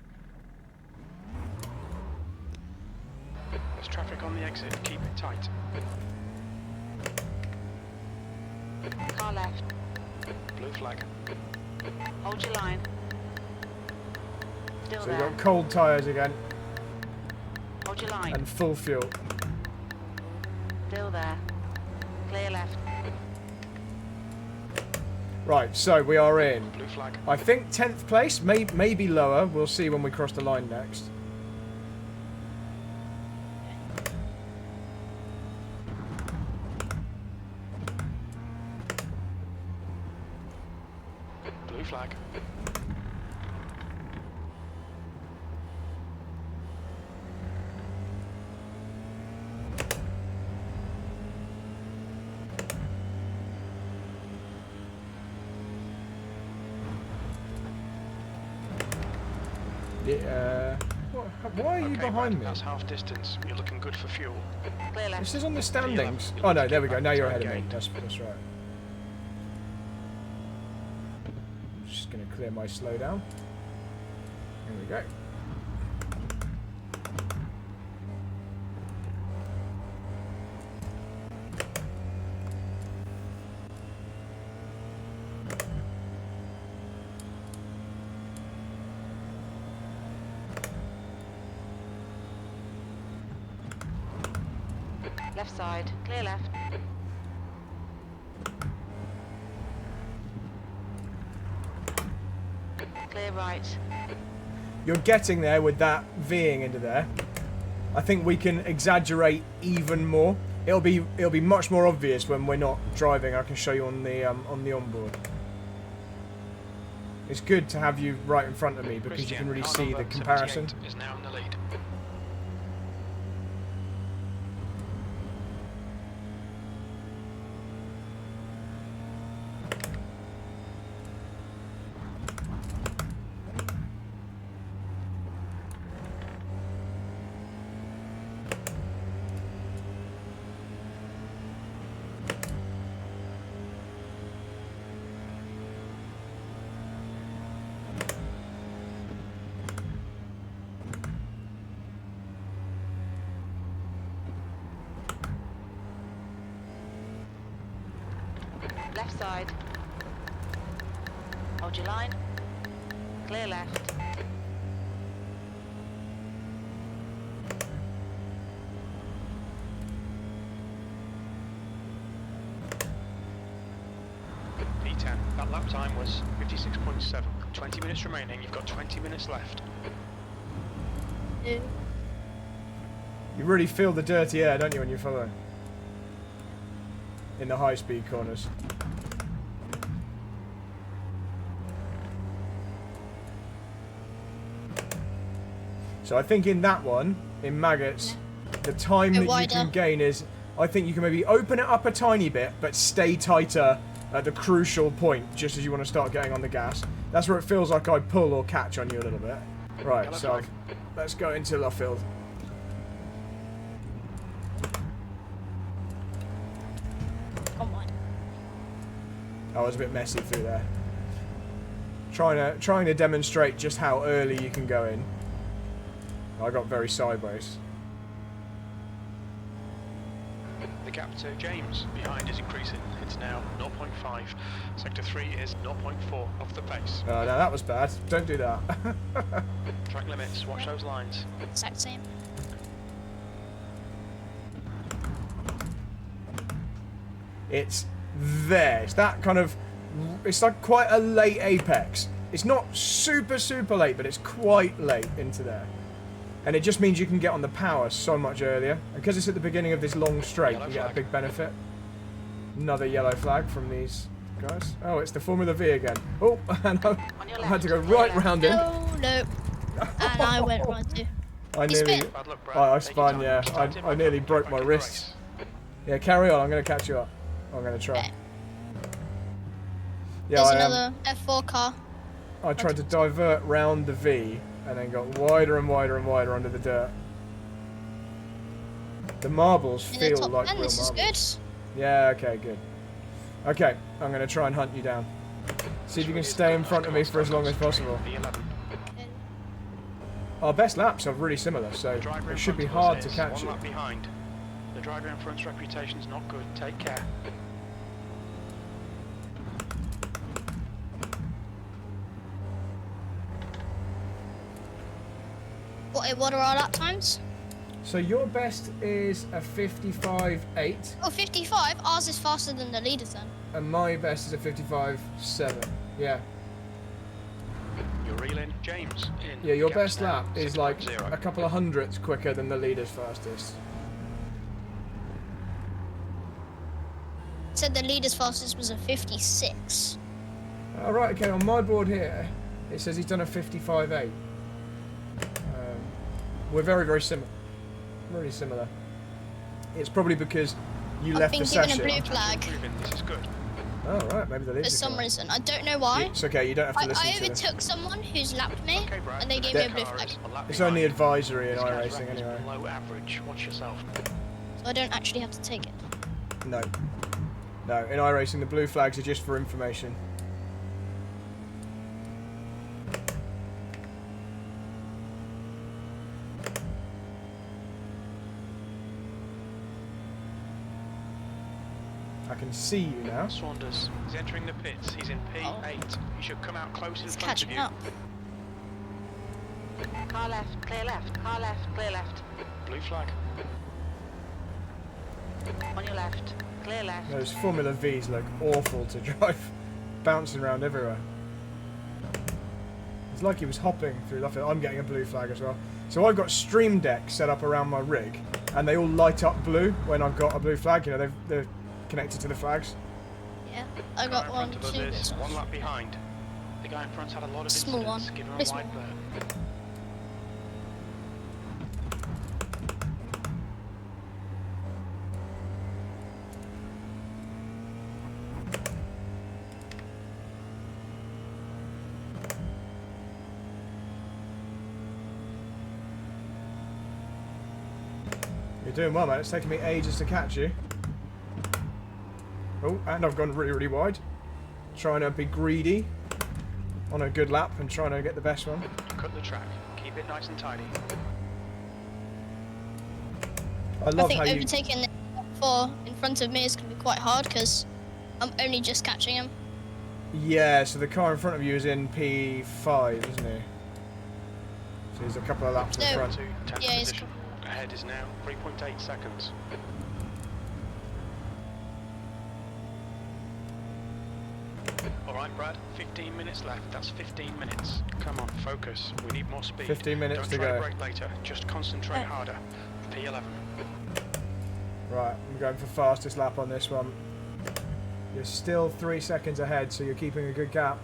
There's traffic on the exit. Keep it tight. Car left. Blue flag. Hold your line. Still So you've there. got cold tyres again Hold your line. and full fuel. Still there. Clear left. Right, so we are in. Blue flag. I think 10th place, maybe lower. We'll see when we cross the line next. Blue flag. Yeah. Why are you Okay, behind right, me? that's half distance. You're looking good for fuel. Clear left. This is on the standings. You'll Oh no, have to there get we go. back Now to you're the ahead of me. gate. That's right. I'm just going to clear my slowdown. Here we go. Left side. Clear left. Clear right. You're getting there with that Ving into there. I think we can exaggerate even more. It'll be much more obvious when we're not driving. I can show you on the onboard. It's good to have you right in front of me because you can really Car see number the comparison. 78 is now in the lead. Left side. Hold your line. Clear left. P10. That lap time was 56.7. 20 minutes remaining. You've got 20 minutes left. Ew. You really feel the dirty air, don't you, when you follow? In the high-speed corners. So I think in that one, in Maggots, the time Bit that you wider. can gain is, I think you can maybe open it up a tiny bit, but stay tighter at the crucial point, just as you want to start getting on the gas. That's where it feels like I pull or catch on you a little bit. Right, Yellow so flag. let's go into Luffield. Come on. I was a bit messy through there. Trying to demonstrate just how early you can go in. I got very sideways. The gap to James behind is increasing. It's now 0.5. Sector 3 is 0.4 off the pace. No, that was bad. Don't do that. Track limits, watch those lines. Exact same. It's there. It's that kind of... It's like quite a late apex. It's not super, super late, but it's quite late into there. And it just means you can get on the power so much earlier. And because it's at the beginning of this long straight, Yellow you get a flag. big benefit. Another yellow flag from these guys. Oh, it's the Formula V again. Oh, and I had to go right round him. No, no. And I went right too. I He's nearly... spin. Bad luck, Brad. I Take your spun, time. yeah. Start in I right nearly up, broke back my in the wrists. race. Yeah, carry on. I'm going to catch you up. I'm going to try. Okay. Yeah, There's I, another F4 car. I tried to divert round the V and then got wider and wider and wider under the dirt. The marbles In the feel top like 10, real this marbles. is Yeah, okay, good. Okay, I'm going to try and hunt you down. See if you can stay in front of me for as long as possible. V11. good. Okay. Our best laps are really similar, so The driver in it should be front of hard us to is catch one you. lap behind. The driver in front's reputation's not good. Take care. What are our lap times? So your best is a 55.8, Oh, 55. Ours is faster than the leaders then. and my best is a 55.7. Yeah. You're reeling. James in. Yeah, your Gap's best now lap is like 6.0. a couple of hundredths quicker than the leader's fastest. Said the leader's fastest was a 56. Alright, okay, on my board here, it says he's done a 55.8. We're very, very similar. Really similar. It's probably because you I've left been the given a session. blue flag Improving. This is good. Oh, right, maybe the for leader's some coming. reason. I don't know why. It's okay, you don't have to I listen to overtook someone who's lapped me, Okay, Brad. and they the gave next me a blue car flag. is a lap It's behind. only advisory in This guy's iRacing rep is anyway. below average. Watch yourself. So I don't actually have to take it. No. No, in iRacing the blue flags are just for information. I can see you now. Saunders is entering the pits. He's in P8. He should come out close in It's front of catching you. up. Car left, clear left, car left, clear left. Blue flag. On your left, clear left. Those Formula Vs look awful to drive, bouncing around everywhere. It's like he was hopping through Luffield. I'm getting a blue flag as well. So I've got Stream Deck set up around my rig, and they all light up blue when I've got a blue flag. You know, they're connected to the flags. Yeah, I Guy got in one, front of two. us is this one lap behind. The guy in front's had a lot of Small incidents. one. Give him a Very wide small. berth. You're doing well, man. It's taken me ages to catch you. Oh, and I've gone really, really wide. Trying to be greedy on a good lap and trying to get the best one. Cut the track. Keep it nice and tidy. I I love think how you... overtaking the F4 in front of me is going to be quite hard because I'm only just catching him. Yeah, so the car in front of you is in P5, isn't he? So he's a couple of laps in No. front. To 10th Yeah, he's position. Ahead is now 3.8 seconds. Alright, Brad, 15 minutes left. That's 15 minutes. Come on, focus. We need more speed. 15 minutes Don't to try go. to brake later. Just concentrate Yeah. harder. P11. Right, I'm going for fastest lap on this one. You're still 3 seconds ahead, so you're keeping a good gap.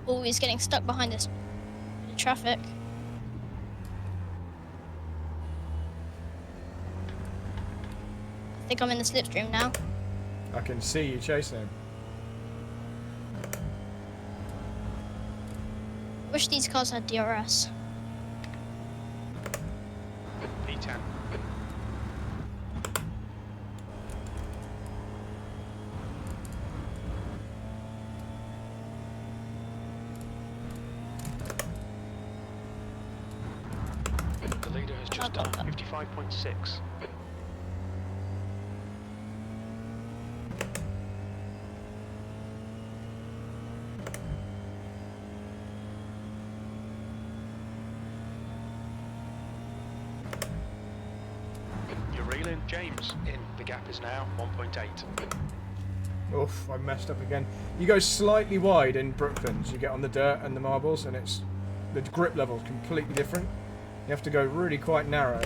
Oh, he's getting stuck behind this traffic. I think I'm in the slipstream now. I can see you chasing him. Wish these cars had DRS. P10. The leader has just done 55.6. You're reeling, James. In. The gap is now 1.8. Oof, I messed up again. You go slightly wide in Brooklands. You get on the dirt and the marbles, and it's the grip level is completely different. You have to go really quite narrow.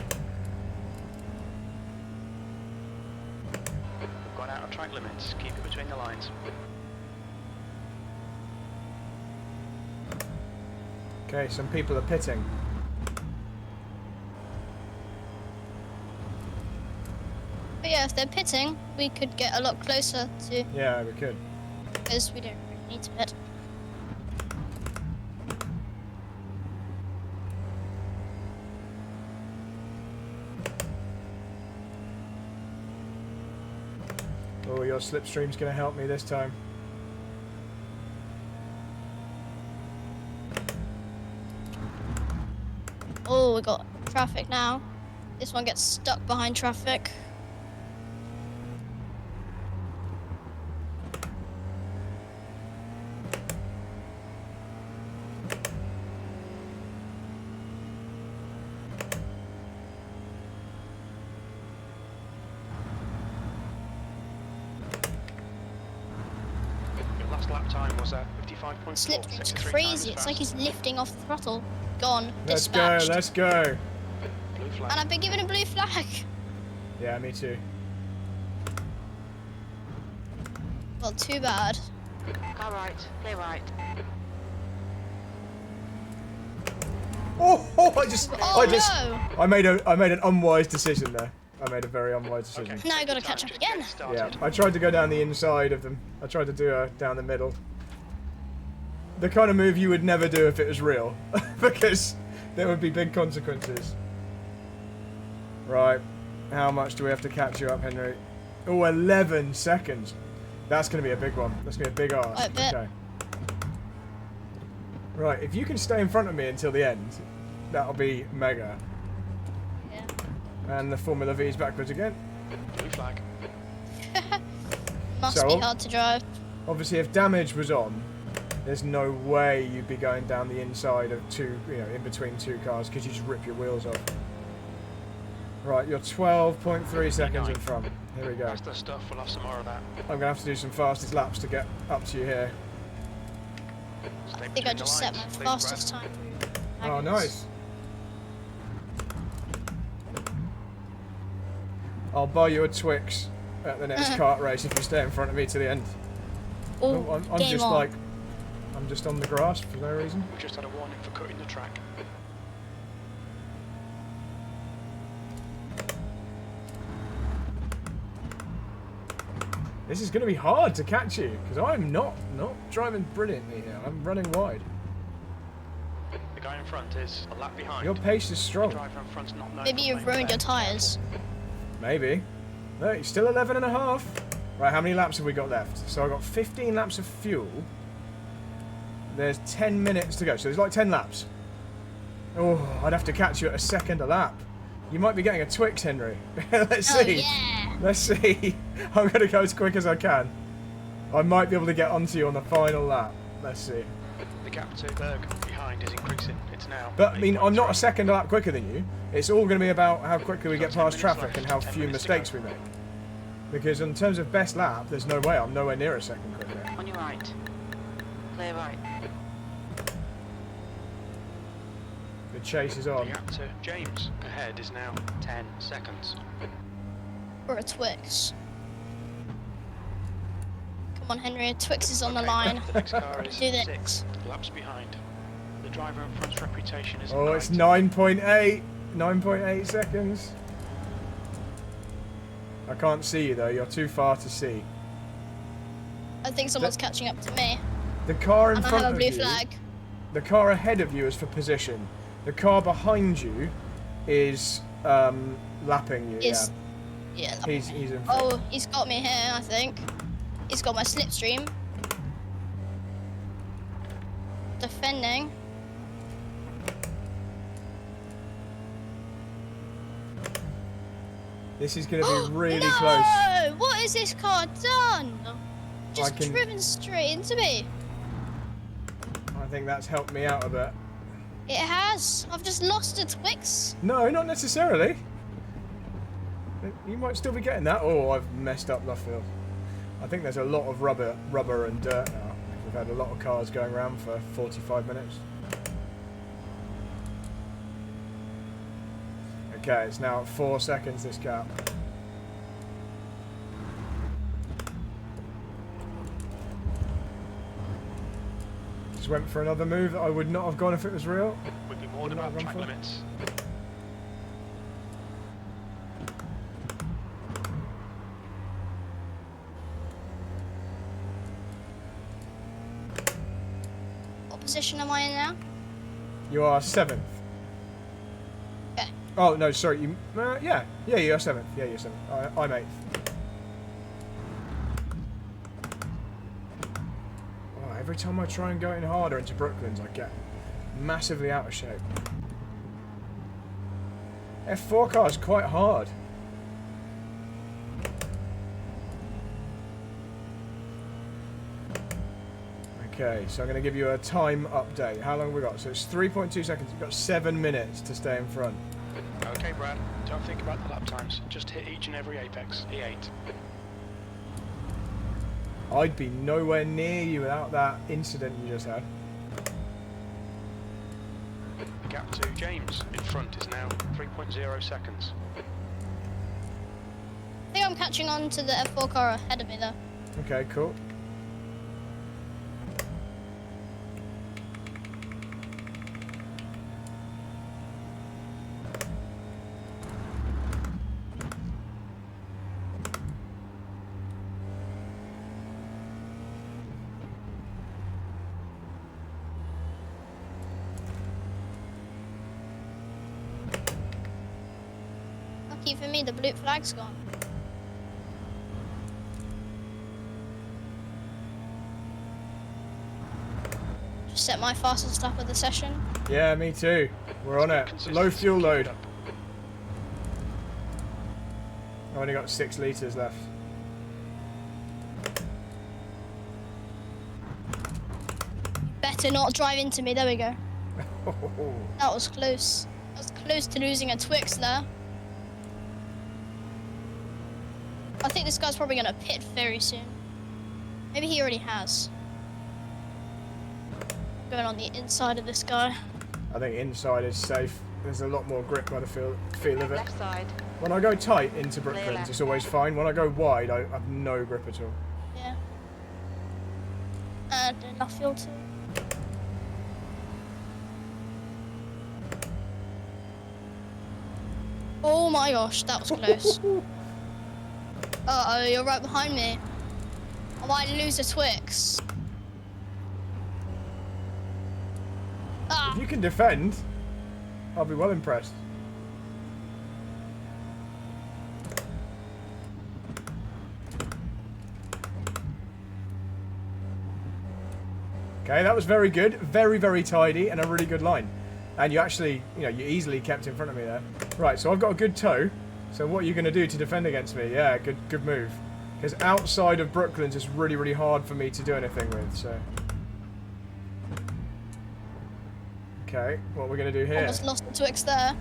We've gone out of track limits. Keep it between the lines. Okay, some people are pitting. But yeah, if they're pitting, we could get a lot closer to, Yeah, we could. because we don't really need to pit. Oh, your slipstream's going to help me this time. Oh, we got traffic now. This one gets stuck behind traffic. Your last lap time was at 55.4. Slipstream's sector 3 crazy. times It's like fast. he's lifting off the throttle. Gone. Let's Dispatched. go, let's go. Blue flag. And I've been given a blue flag. Yeah, me too. Well, too bad. Car right, clear right. Oh, Oh no! I made an unwise decision there. I made a very unwise decision. Okay. Now I gotta catch up Just get again. started. Yeah, I tried to go down the inside of them. I tried to do a down the middle. The kind of move you would never do if it was real, because there would be big consequences. Right, how much do we have to catch you up, Henry? Oh, 11 seconds. That's going to be a big one. That's going to be a big arse. I bet. Okay. Right, if you can stay in front of me until the end, that'll be mega. Yeah. And the Formula V is backwards again. Blue flag. Must So- be hard to drive. Obviously, if damage was on, there's no way you'd be going down the inside of two, in between two cars, because you just rip your wheels off. Right, you're 12.3 seconds in front. Here we go. That's the stuff. We'll have some more of that. I'm going to have to do some fastest laps to get up to you here. Stay I think I between the just set my lines. Please, fastest Brad. time. Oh, nice. I'll buy you a Twix at the next kart race if you stay in front of me to the end. Oh, I'm game just on. I'm just on the grass for no reason. We just had a warning for cutting the track. This is going to be hard to catch you, because I'm not driving brilliantly here. I'm running wide. The guy in front is a lap behind. Your pace is The strong. driver in front's not known Maybe for you've playing ruined your fair. tyres. Maybe. No, you're still 11 and a half. Right, how many laps have we got left? So I've got 15 laps of fuel. There's 10 minutes to go, so there's like 10 laps. Oh, I'd have to catch you at a second a lap. You might be getting a Twix, Henry. Let's Oh see. yeah! Let's see. I'm going to go as quick as I can. I might be able to get onto you on the final lap. Let's see. The gap to Berg behind is increasing. It's now. But, I mean, I'm not a 8.3. second a lap quicker than you. It's all going to be about how quickly we get We've got 10 past minutes traffic left, and how 10 few minutes to mistakes go. we make. Because in terms of best lap, there's no way I'm nowhere near a second quicker. On your right. Clear right. The chase is The on. gap to James ahead is now 10 seconds. Or a Twix. Come on, Henry. A Twix is on the Okay, line. The next car is Do this. 6 laps behind. The driver in front's reputation is Oh, it's bright. 9.8. 9.8 seconds. I can't see you though. You're too far to see. I think someone's catching up to me. The car in And I front have a of blue you, flag. the car ahead of you is for position. The car behind you is lapping you. Is Yeah, yeah. he's in front. Oh, he's got me here, I think. He's got my slipstream. Defending. This is going to be really no! close. What has this car done? Just can- driven straight into me. I think that's helped me out a bit. It has. I've just lost a Twix. No, not necessarily. You might still be getting that. Oh, I've messed up left field. I think there's a lot of rubber and dirt now. We've had a lot of cars going around for 45 minutes. Okay, it's now at 4 seconds, this gap. Just went for another move that I would not have gone if it was real. We've been warned about track limits. What position am I in now? You are 7th. Okay. Oh, no, sorry. Yeah, you're 7th. Yeah, you're 7th. I'm 8th. Oh, every time I try and go in harder into Brooklands, I get massively out of shape. F4 car is quite hard. Okay, so I'm going to give you a time update. How long have we got? So it's 3.2 seconds. You've got 7 minutes to stay in front. Okay, Brad, don't think about the lap times. Just hit each and every apex. E8. I'd be nowhere near you without that incident you just had. The gap to James in front is now 3.0 seconds. I think I'm catching on to the F4 car ahead of me though. Okay, cool. Lucky for me, the blue flag's gone. Just set my fastest lap of the session. Yeah, me too. We're on it. Low fuel load. I've only got 6 litres left. Better not drive into me. There we go. That was close. That was close to losing a Twix there. I think this guy's probably going to pit very soon. Maybe he already has. I'm going on the inside of this guy. I think inside is safe. There's a lot more grip by the feel of it. Left side. When I go tight into Clear Brooklands, left. it's always fine. When I go wide, I have no grip at all. Yeah. And enough fuel too. Oh my gosh, that was close. Uh-oh, you're right behind me. I might lose a Twix. Ah, If you can defend, I'll be well impressed. Okay, that was very good. Very, very tidy and a really good line. And you actually, you easily kept in front of me there. Right, so I've got a good toe. So what are you going to do to defend against me? Yeah, good move. Because outside of Brooklands, it's really, really hard for me to do anything with, so... Okay, what we're going to do here. almost lost the Twix there.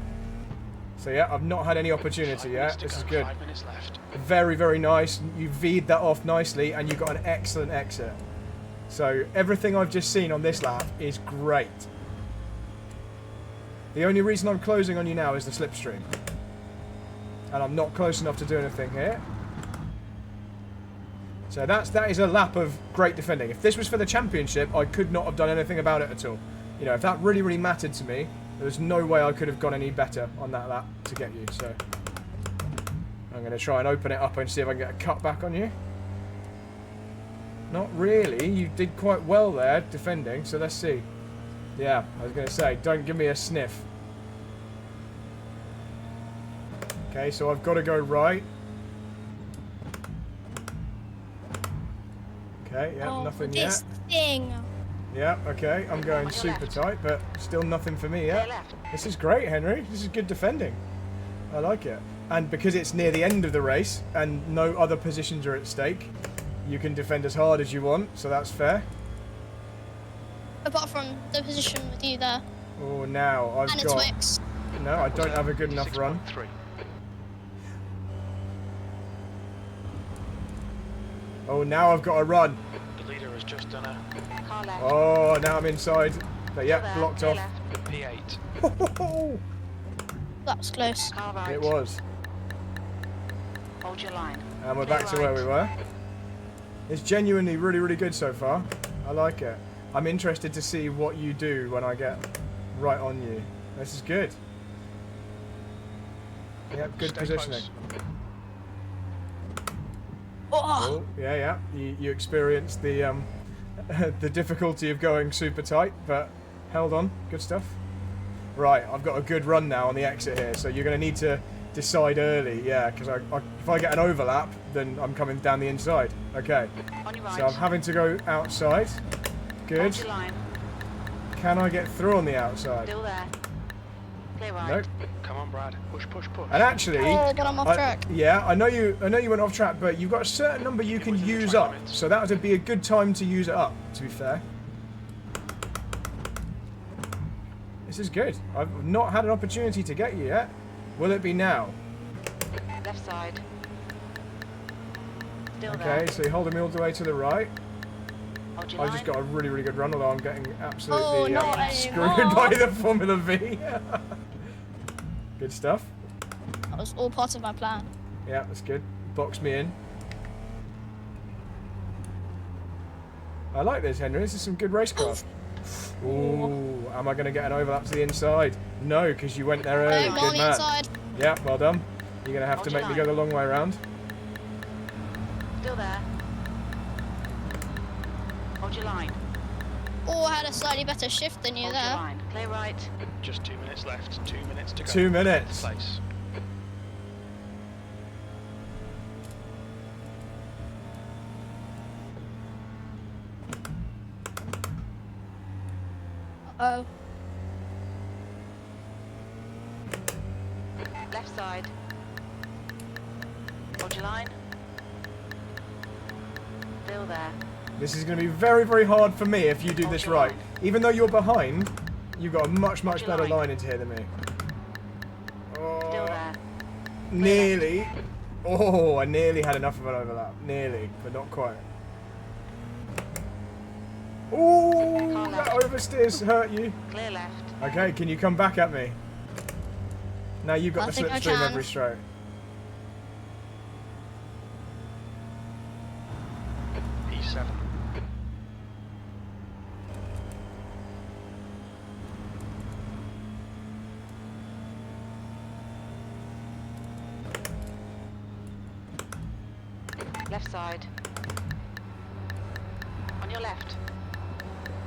So yeah, I've not had any opportunity yet. This is good. 5 minutes left. Very, very nice. You V'd that off nicely, and you got an excellent exit. So everything I've just seen on this lap is great. The only reason I'm closing on you now is the slipstream. And I'm not close enough to do anything here. So that is a lap of great defending. If this was for the championship, I could not have done anything about it at all. If that really, really mattered to me, there was no way I could have gone any better on that lap to get you. So I'm going to try and open it up and see if I can get a cut back on you. Not really. You did quite well there defending, so let's see. Yeah, I was going to say, don't give me a sniff. Okay, so I've got to go right. Okay, yeah, Oh, nothing this yet. thing. Yeah, okay, I'm going On your super left. tight, but still nothing for me Clear yet. left. This is great, Henry. This is good defending. I like it. And because it's near the end of the race and no other positions are at stake, you can defend as hard as you want, so that's fair. Apart from the position with you there. Oh, now I've And a got... Twix. No, I don't have a good enough run. 6.3. Oh, now I've got a run. The leader has just done a Car left. Oh, now I'm inside. But yeah, Still there, blocked clear off. left. P8. That was close. Car right. It was. Hold your line. And we're Clear back to where we were. It's genuinely really, really good so far. I like it. I'm interested to see what you do when I get right on you. This is good. Yep, good Stay positioning. close. Oh, Oh, yeah, yeah. You experienced the the difficulty of going super tight, but held on. Good stuff. Right, I've got a good run now on the exit here, so you're going to need to decide early, yeah, because if I get an overlap, then I'm coming down the inside. Okay, On your right. so I'm having to go outside. Good. Hold your line. Can I get through on the outside? Still there. Clear right. Nope. Come on, Brad. Push, push, push. And actually, oh, but I'm off track. yeah, I know you went off track, but you've got a certain number you can within the use 20 up, minutes. so that would be a good time to use it up. To be fair, this is good. I've not had an opportunity to get you yet. Will it be now? Left side. Still Okay, there. so you're holding me all the way to the right. Hold your I line. just got a really, really good run, although I'm getting Oh, absolutely not screwed anymore. by the Formula V. Good stuff. That was all part of my plan. Yeah, that's good. Box me in. I like this, Henry. This is some good racecraft. Ooh, am I going to get an overlap to the inside? No, because you went there early. No, go Good on the man. inside. Yeah, well done. You're going to have Hold to your make me go line. the long way around. Still there. Hold your line. Oh, I had a slightly better shift than you Hold your there. line. Clear right. Just 2 minutes left. 2 minutes to go. 2 minutes. Place. Oh, Left side. Hold your line. Still there. This is going to be very, very hard for me if you do Hold this your right. line. Even though you're behind, you've got a much, much your better line. line into here than me. Still Oh, there. nearly. Oh, I nearly had enough of an overlap. Nearly, but not quite. Oh, Car that left. oversteer's hurt you. Clear left. Okay, can you come back at me? Now you've got I the think I slipstream can. every straight. P7. Left side. On your left.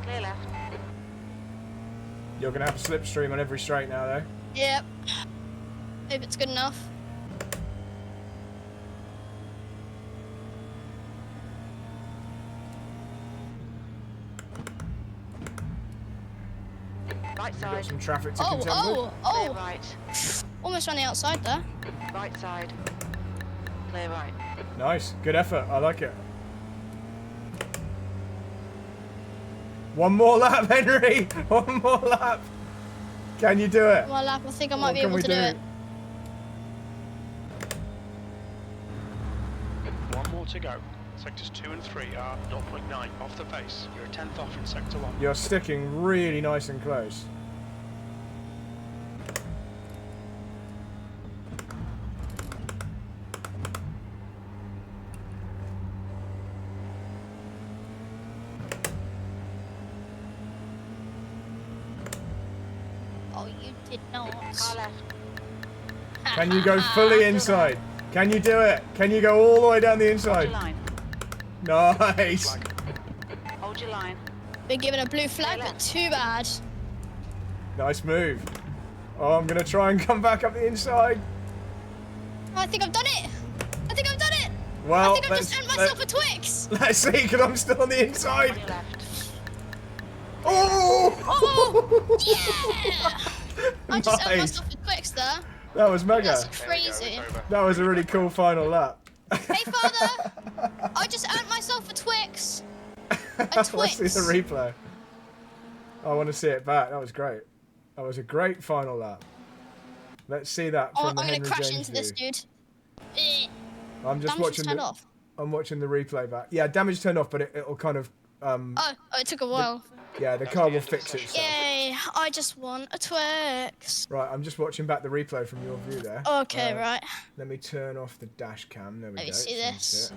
Clear left. You're going to have a slipstream on every straight now, though. yep. Hope it's good enough. Right Got side. some traffic to Oh, contend oh, with. Clear oh. right. Almost on the outside there. Right side. Clear right. Nice, good effort. I like it. One more lap, Henry. One more lap. Can you do it? Well, I think I What might be can able we to do it. One more to go. Sectors 2 and 3 are 0.9 off the pace. You're a 10th off in sector 1. You're sticking really nice and close. Oh, you did not. Car left. Can you go fully inside? Can you do it? Can you go all the way down the Hold inside? your line. Nice. Flag. Hold your line. Been given a blue flag, Clear but left. too bad. Nice move. Oh, I'm gonna try and come back up the inside. Oh, I think I've done it. I think I've done it. Well, I think I've just earned myself a Twix. let's see, because I'm still on the On inside. your left. Oh! Oh, yeah. I just earned Nice. myself a Twix there. That was mega. That's There we go, crazy. it's over. That was a really cool final lap. Hey, father. I just earned myself a Twix. A Let's Twix. see the replay. I want to see it back. That was great. That was a great final lap. Let's see that Oh, from I'm the gonna Henry crash James into this view. dude. Eh. I'm just Damage watching turned the. off. I'm watching the replay back. Yeah, damage turned off, but it'll kind of. Oh, it took a while. Yeah, the That's car the will end of the fix session. itself. Yay! I just won a Twix. Right, I'm just watching back the replay from your view there. Okay, right. Let me turn off the dash cam. There we Let go. me see so you can this. it.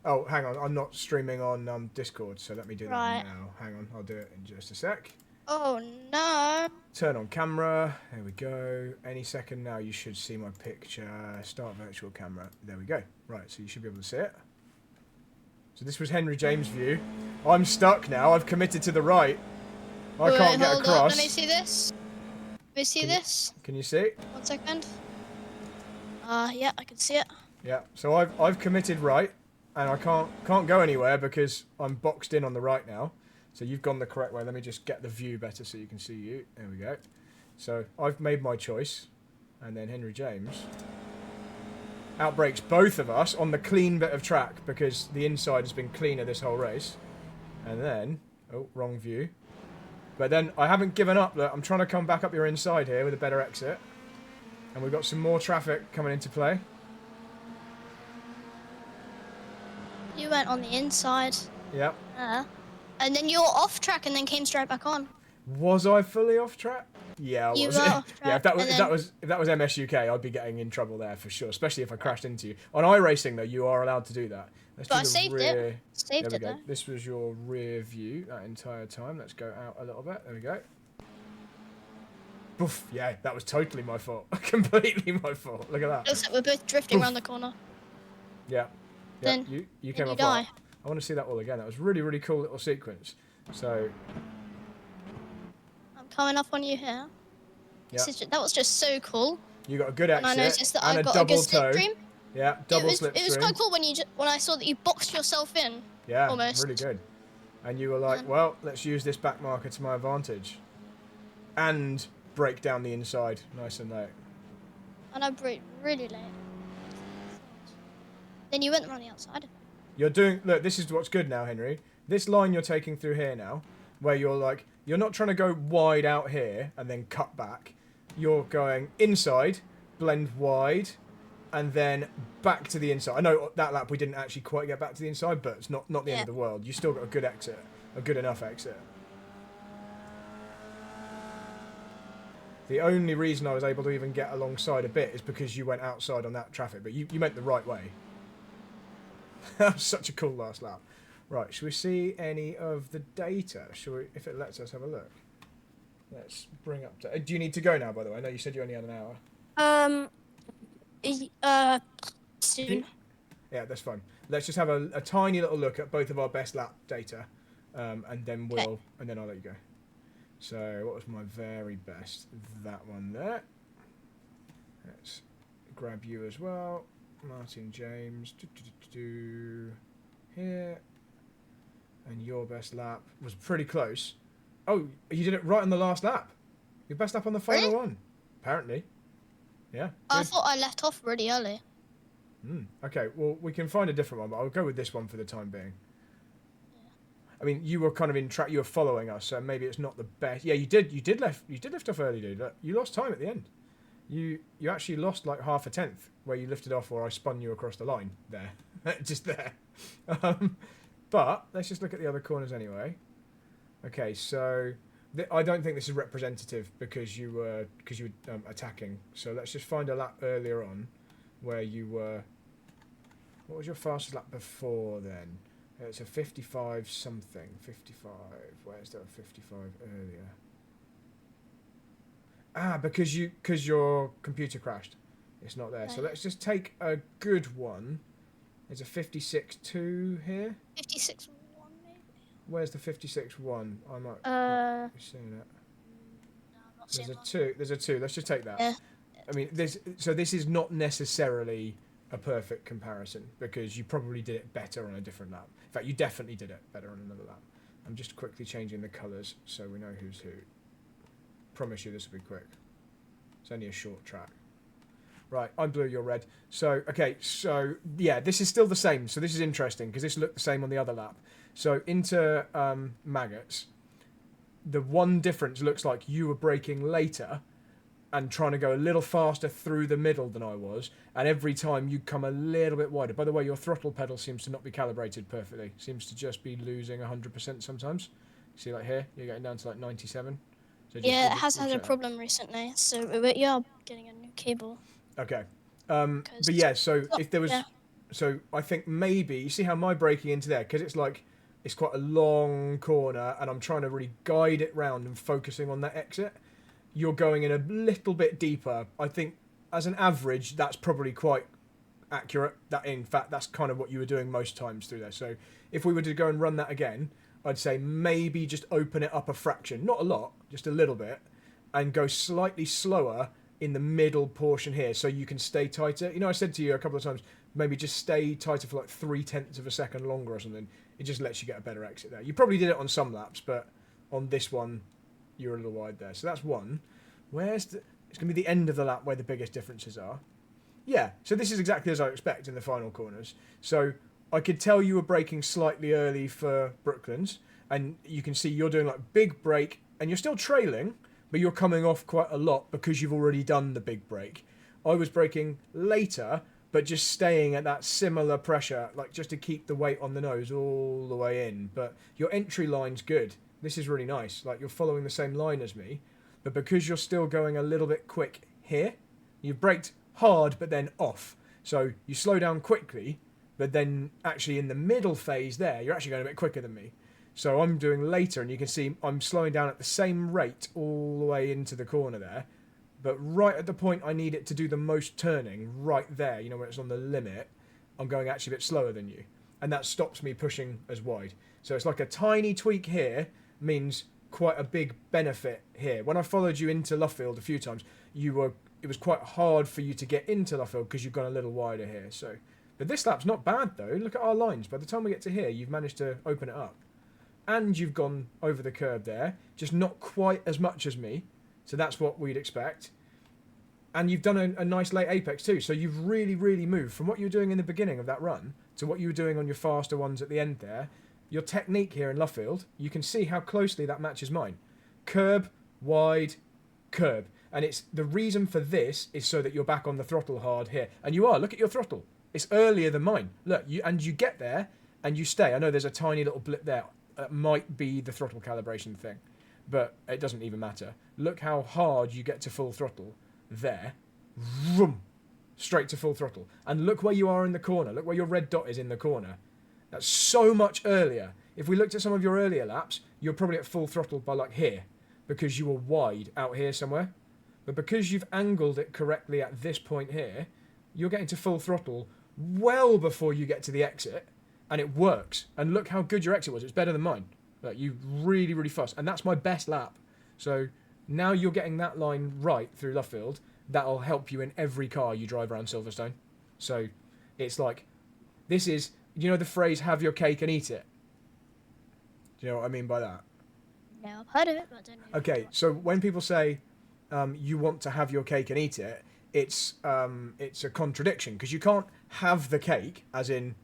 Oh, hang on. I'm not streaming on Discord, so let me do that Right. now. Hang on. I'll do it in just a sec. Oh no. Turn on camera. There we go. Any second now, you should see my picture. Start virtual camera. There we go. Right, so you should be able to see it. So this was Henry James' view. I'm stuck now. I've committed to the right. I Wait, can't get hold across. on. Let me see this. Let me see Can you- this. Can you see? 1 second. Yeah, I can see it. Yeah. So I've committed right, and I can't go anywhere because I'm boxed in on the right now. So you've gone the correct way. Let me just get the view better so you can see you. There we go. So I've made my choice, and then Henry James outbreaks both of us on the clean bit of track because the inside has been cleaner this whole race. And then, oh, wrong view. But then I haven't given up. Look, I'm trying to come back up your inside here with a better exit. And we've got some more traffic coming into play. You went on the inside. Yep. And then you were off track and then came straight back on. Was I fully off track? Yeah, I You was. were off Yeah, if track, that was and if then- that was MSUK, I'd be getting in trouble there for sure. Especially if I crashed into you. On iRacing though, you are allowed to do that. Let's But do I the saved rear. it. Saved There it we go. though. This was your rear view that entire time. Let's go out a little bit. There we go. Boof. Yeah, that was totally my fault. Completely my fault. Look at that. Looks like we're both drifting Oof. around the corner. Yeah. Yeah. Then- you then came you off. die. Right. I want to see that all again. That was really really cool little sequence. So I'm coming up on you here. yeah, That was just so cool. you got a good And exit I noticed that and I a got a double good toe. slipstream. Yeah, double It was slipstream. quite cool when when I saw that you boxed yourself in. Yeah, almost. really good. And you were like, And- well, let's use this back marker to my advantage. And break down the inside, nice and low. And I brake really late. Then you went around the outside. You're doing, look, this is what's good now, Henry. This line you're taking through here now, where you're like, you're not trying to go wide out here and then cut back. You're going inside, blend wide, and then back to the inside. I know that lap we didn't actually quite get back to the inside, but it's not the end Yeah. of the world. You still got a good exit, a good enough exit. The only reason I was able to even get alongside a bit is because you went outside on that traffic, but you went the right way. That was such a cool last lap. Right, should we see any of the data? Shall we, if it lets us have a look? Let's bring up... do you need to go now, by the way? I know you said you only had an hour. Soon. Yeah, that's fine. Let's just have a tiny little look at both of our best lap data, and then Okay. and then I'll let you go. So, what was my very best? That one there. Let's grab you as well. Martin James. Here. And your best lap was pretty close. Oh, you did it right on the last lap. Your best lap on the final Really? one. Apparently. Yeah. I good. thought I left off really early. Okay, well, we can find a different one, but I'll go with this one for the time being. I mean, you were kind of in track. You were following us, so maybe it's not the best. Yeah, you did lift off early, dude. You lost time at the end. You actually lost like half a tenth where you lifted off, or I spun you across the line there, just there. But let's just look at the other corners anyway. Okay, so I don't think this is representative because you were attacking. So let's just find a lap earlier on where you were. What was your fastest lap before then? It's a 55 something. 55. Where's that 55 earlier? Ah, because your computer crashed. It's not there. So let's just take a good one. There's a 56.2 here. 56.1 Where's the 56-1? I might be seeing it. I'm not There's seeing a one. 2. There's a 2. Let's just take that. Yeah. I mean, this is not necessarily a perfect comparison because you probably did it better on a different lap. In fact, you definitely did it better on another lap. I'm just quickly changing the colours so we know who's who. Promise you this will be quick. It's only a short track. Right, I'm blue, you're red. So, okay, so, yeah, this is still the same. So this is interesting because this looked the same on the other lap. So into Maggots, the one difference looks like you were braking later and trying to go a little faster through the middle than I was, and every time you come a little bit wider. By the way, your throttle pedal seems to not be calibrated perfectly. Seems to just be losing 100% sometimes. See, like here, you're getting down to like 97. So Yeah, it has we'll had a check that. problem recently, so you are getting a new cable. Okay. 'Cause- But yeah, so Oh, if there was... yeah. So I think maybe... You see how my braking into there? Because it's like... It's quite a long corner, and I'm trying to really guide it round and focusing on that exit. You're going in a little bit deeper. I think, as an average, that's probably quite accurate. That, in fact, that's kind of what you were doing most times through there. So if we were to go and run that again, I'd say maybe just open it up a fraction. Not a lot, just a little bit. And go slightly slower in the middle portion here so you can stay tighter. You know, I said to you a couple of times, maybe just stay tighter for like 0.3 of a second longer or something. It just lets you get a better exit there. You probably did it on some laps, but on this one, you're a little wide there. So that's one. Where's the... It's going to be the end of the lap where the biggest differences are. Yeah, so this is exactly as I expect in the final corners. So I could tell you were braking slightly early for Brooklands, and you can see you're doing like big brake, and you're still trailing, but you're coming off quite a lot because you've already done the big brake. I was braking later, but just staying at that similar pressure, like just to keep the weight on the nose all the way in. But your entry line's good. This is really nice. Like, you're following the same line as me, but because you're still going a little bit quick here, you've braked hard but then off. So you slow down quickly, but then actually in the middle phase there, you're actually going a bit quicker than me. So I'm doing later, and you can see I'm slowing down at the same rate all the way into the corner there. But right at the point I need it to do the most turning, right there, you know, when it's on the limit, I'm going actually a bit slower than you. And that stops me pushing as wide. So it's like a tiny tweak here means quite a big benefit here. When I followed you into Luffield a few times, it was quite hard for you to get into Luffield because you've gone a little wider here. So, but this lap's not bad though. Look at our lines. By the time we get to here, you've managed to open it up. And you've gone over the curb there, just not quite as much as me. So that's what we'd expect. And you've done a nice late apex too. So you've really, really moved from what you were doing in the beginning of that run to what you were doing on your faster ones at the end there. Your technique here in Luffield, you can see how closely that matches mine. Curb, wide, curb. And it's the reason for this is so that you're back on the throttle hard here. And you are. Look at your throttle. It's earlier than mine. Look, you get there and you stay. I know there's a tiny little blip there. It might be the throttle calibration thing, but it doesn't even matter. Look how hard you get to full throttle there. Vroom, straight to full throttle. And look where you are in the corner. Look where your red dot is in the corner. That's so much earlier. If we looked at some of your earlier laps, you're probably at full throttle by like here, because you were wide out here somewhere. But because you've angled it correctly at this point here, you're getting to full throttle well before you get to the exit, and it works. And look how good your exit was. It's better than mine. Like, you really, really fast. And that's my best lap. So now you're getting that line right through Luffield. That'll help you in every car you drive around Silverstone. So it's like, this is, you know the phrase, have your cake and eat it? Do you know what I mean by that? No, I've heard of it, but I don't know. Okay, so when people say you want to have your cake and eat it, it's a contradiction, because you can't have the cake, as in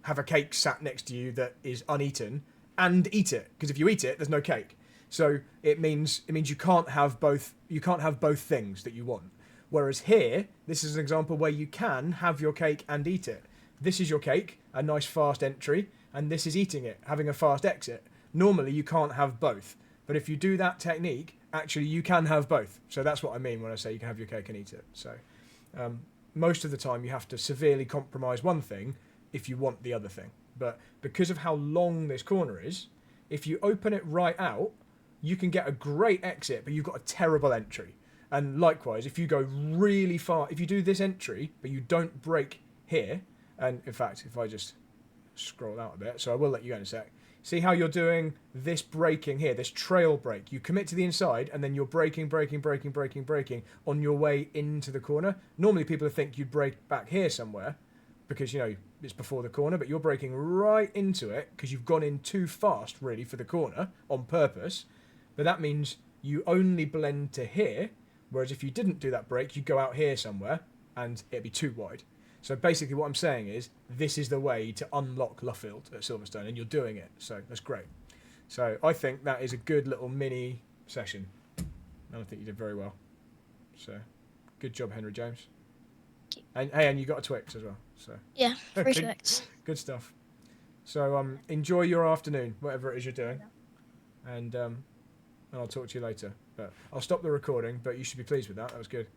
have a cake sat next to you that is uneaten, and eat it, because if you eat it, there's no cake. So it means you can't have both. You can't have both things that you want. Whereas here, this is an example where you can have your cake and eat it. This is your cake, a nice fast entry, and this is eating it, having a fast exit. Normally, you can't have both. But if you do that technique, actually, you can have both. So that's what I mean when I say you can have your cake and eat it. So most of the time, you have to severely compromise one thing if you want the other thing. But because of how long this corner is, if you open it right out, you can get a great exit, but you've got a terrible entry. And likewise, if you go really far, if you do this entry, but you don't brake here, and in fact, if I just scroll out a bit, so I will let you go in a sec. See how you're doing this braking here, this trail brake. You commit to the inside, and then you're braking on your way into the corner. Normally people think you'd brake back here somewhere, because, you know, it's before the corner, but you're braking right into it, because you've gone in too fast, really, for the corner, on purpose. But that means you only blend to here, whereas if you didn't do that brake, you'd go out here somewhere, and it'd be too wide. So basically what I'm saying is, this is the way to unlock Luffield at Silverstone, and you're doing it. So that's great. So I think that is a good little mini session. And I think you did very well. So good job, Henry James. And hey, and you got a Twix as well. So Yeah, free good, Twix. good stuff. So enjoy your afternoon, whatever it is you're doing. And I'll talk to you later. But I'll stop the recording, but you should be pleased with that. That was good.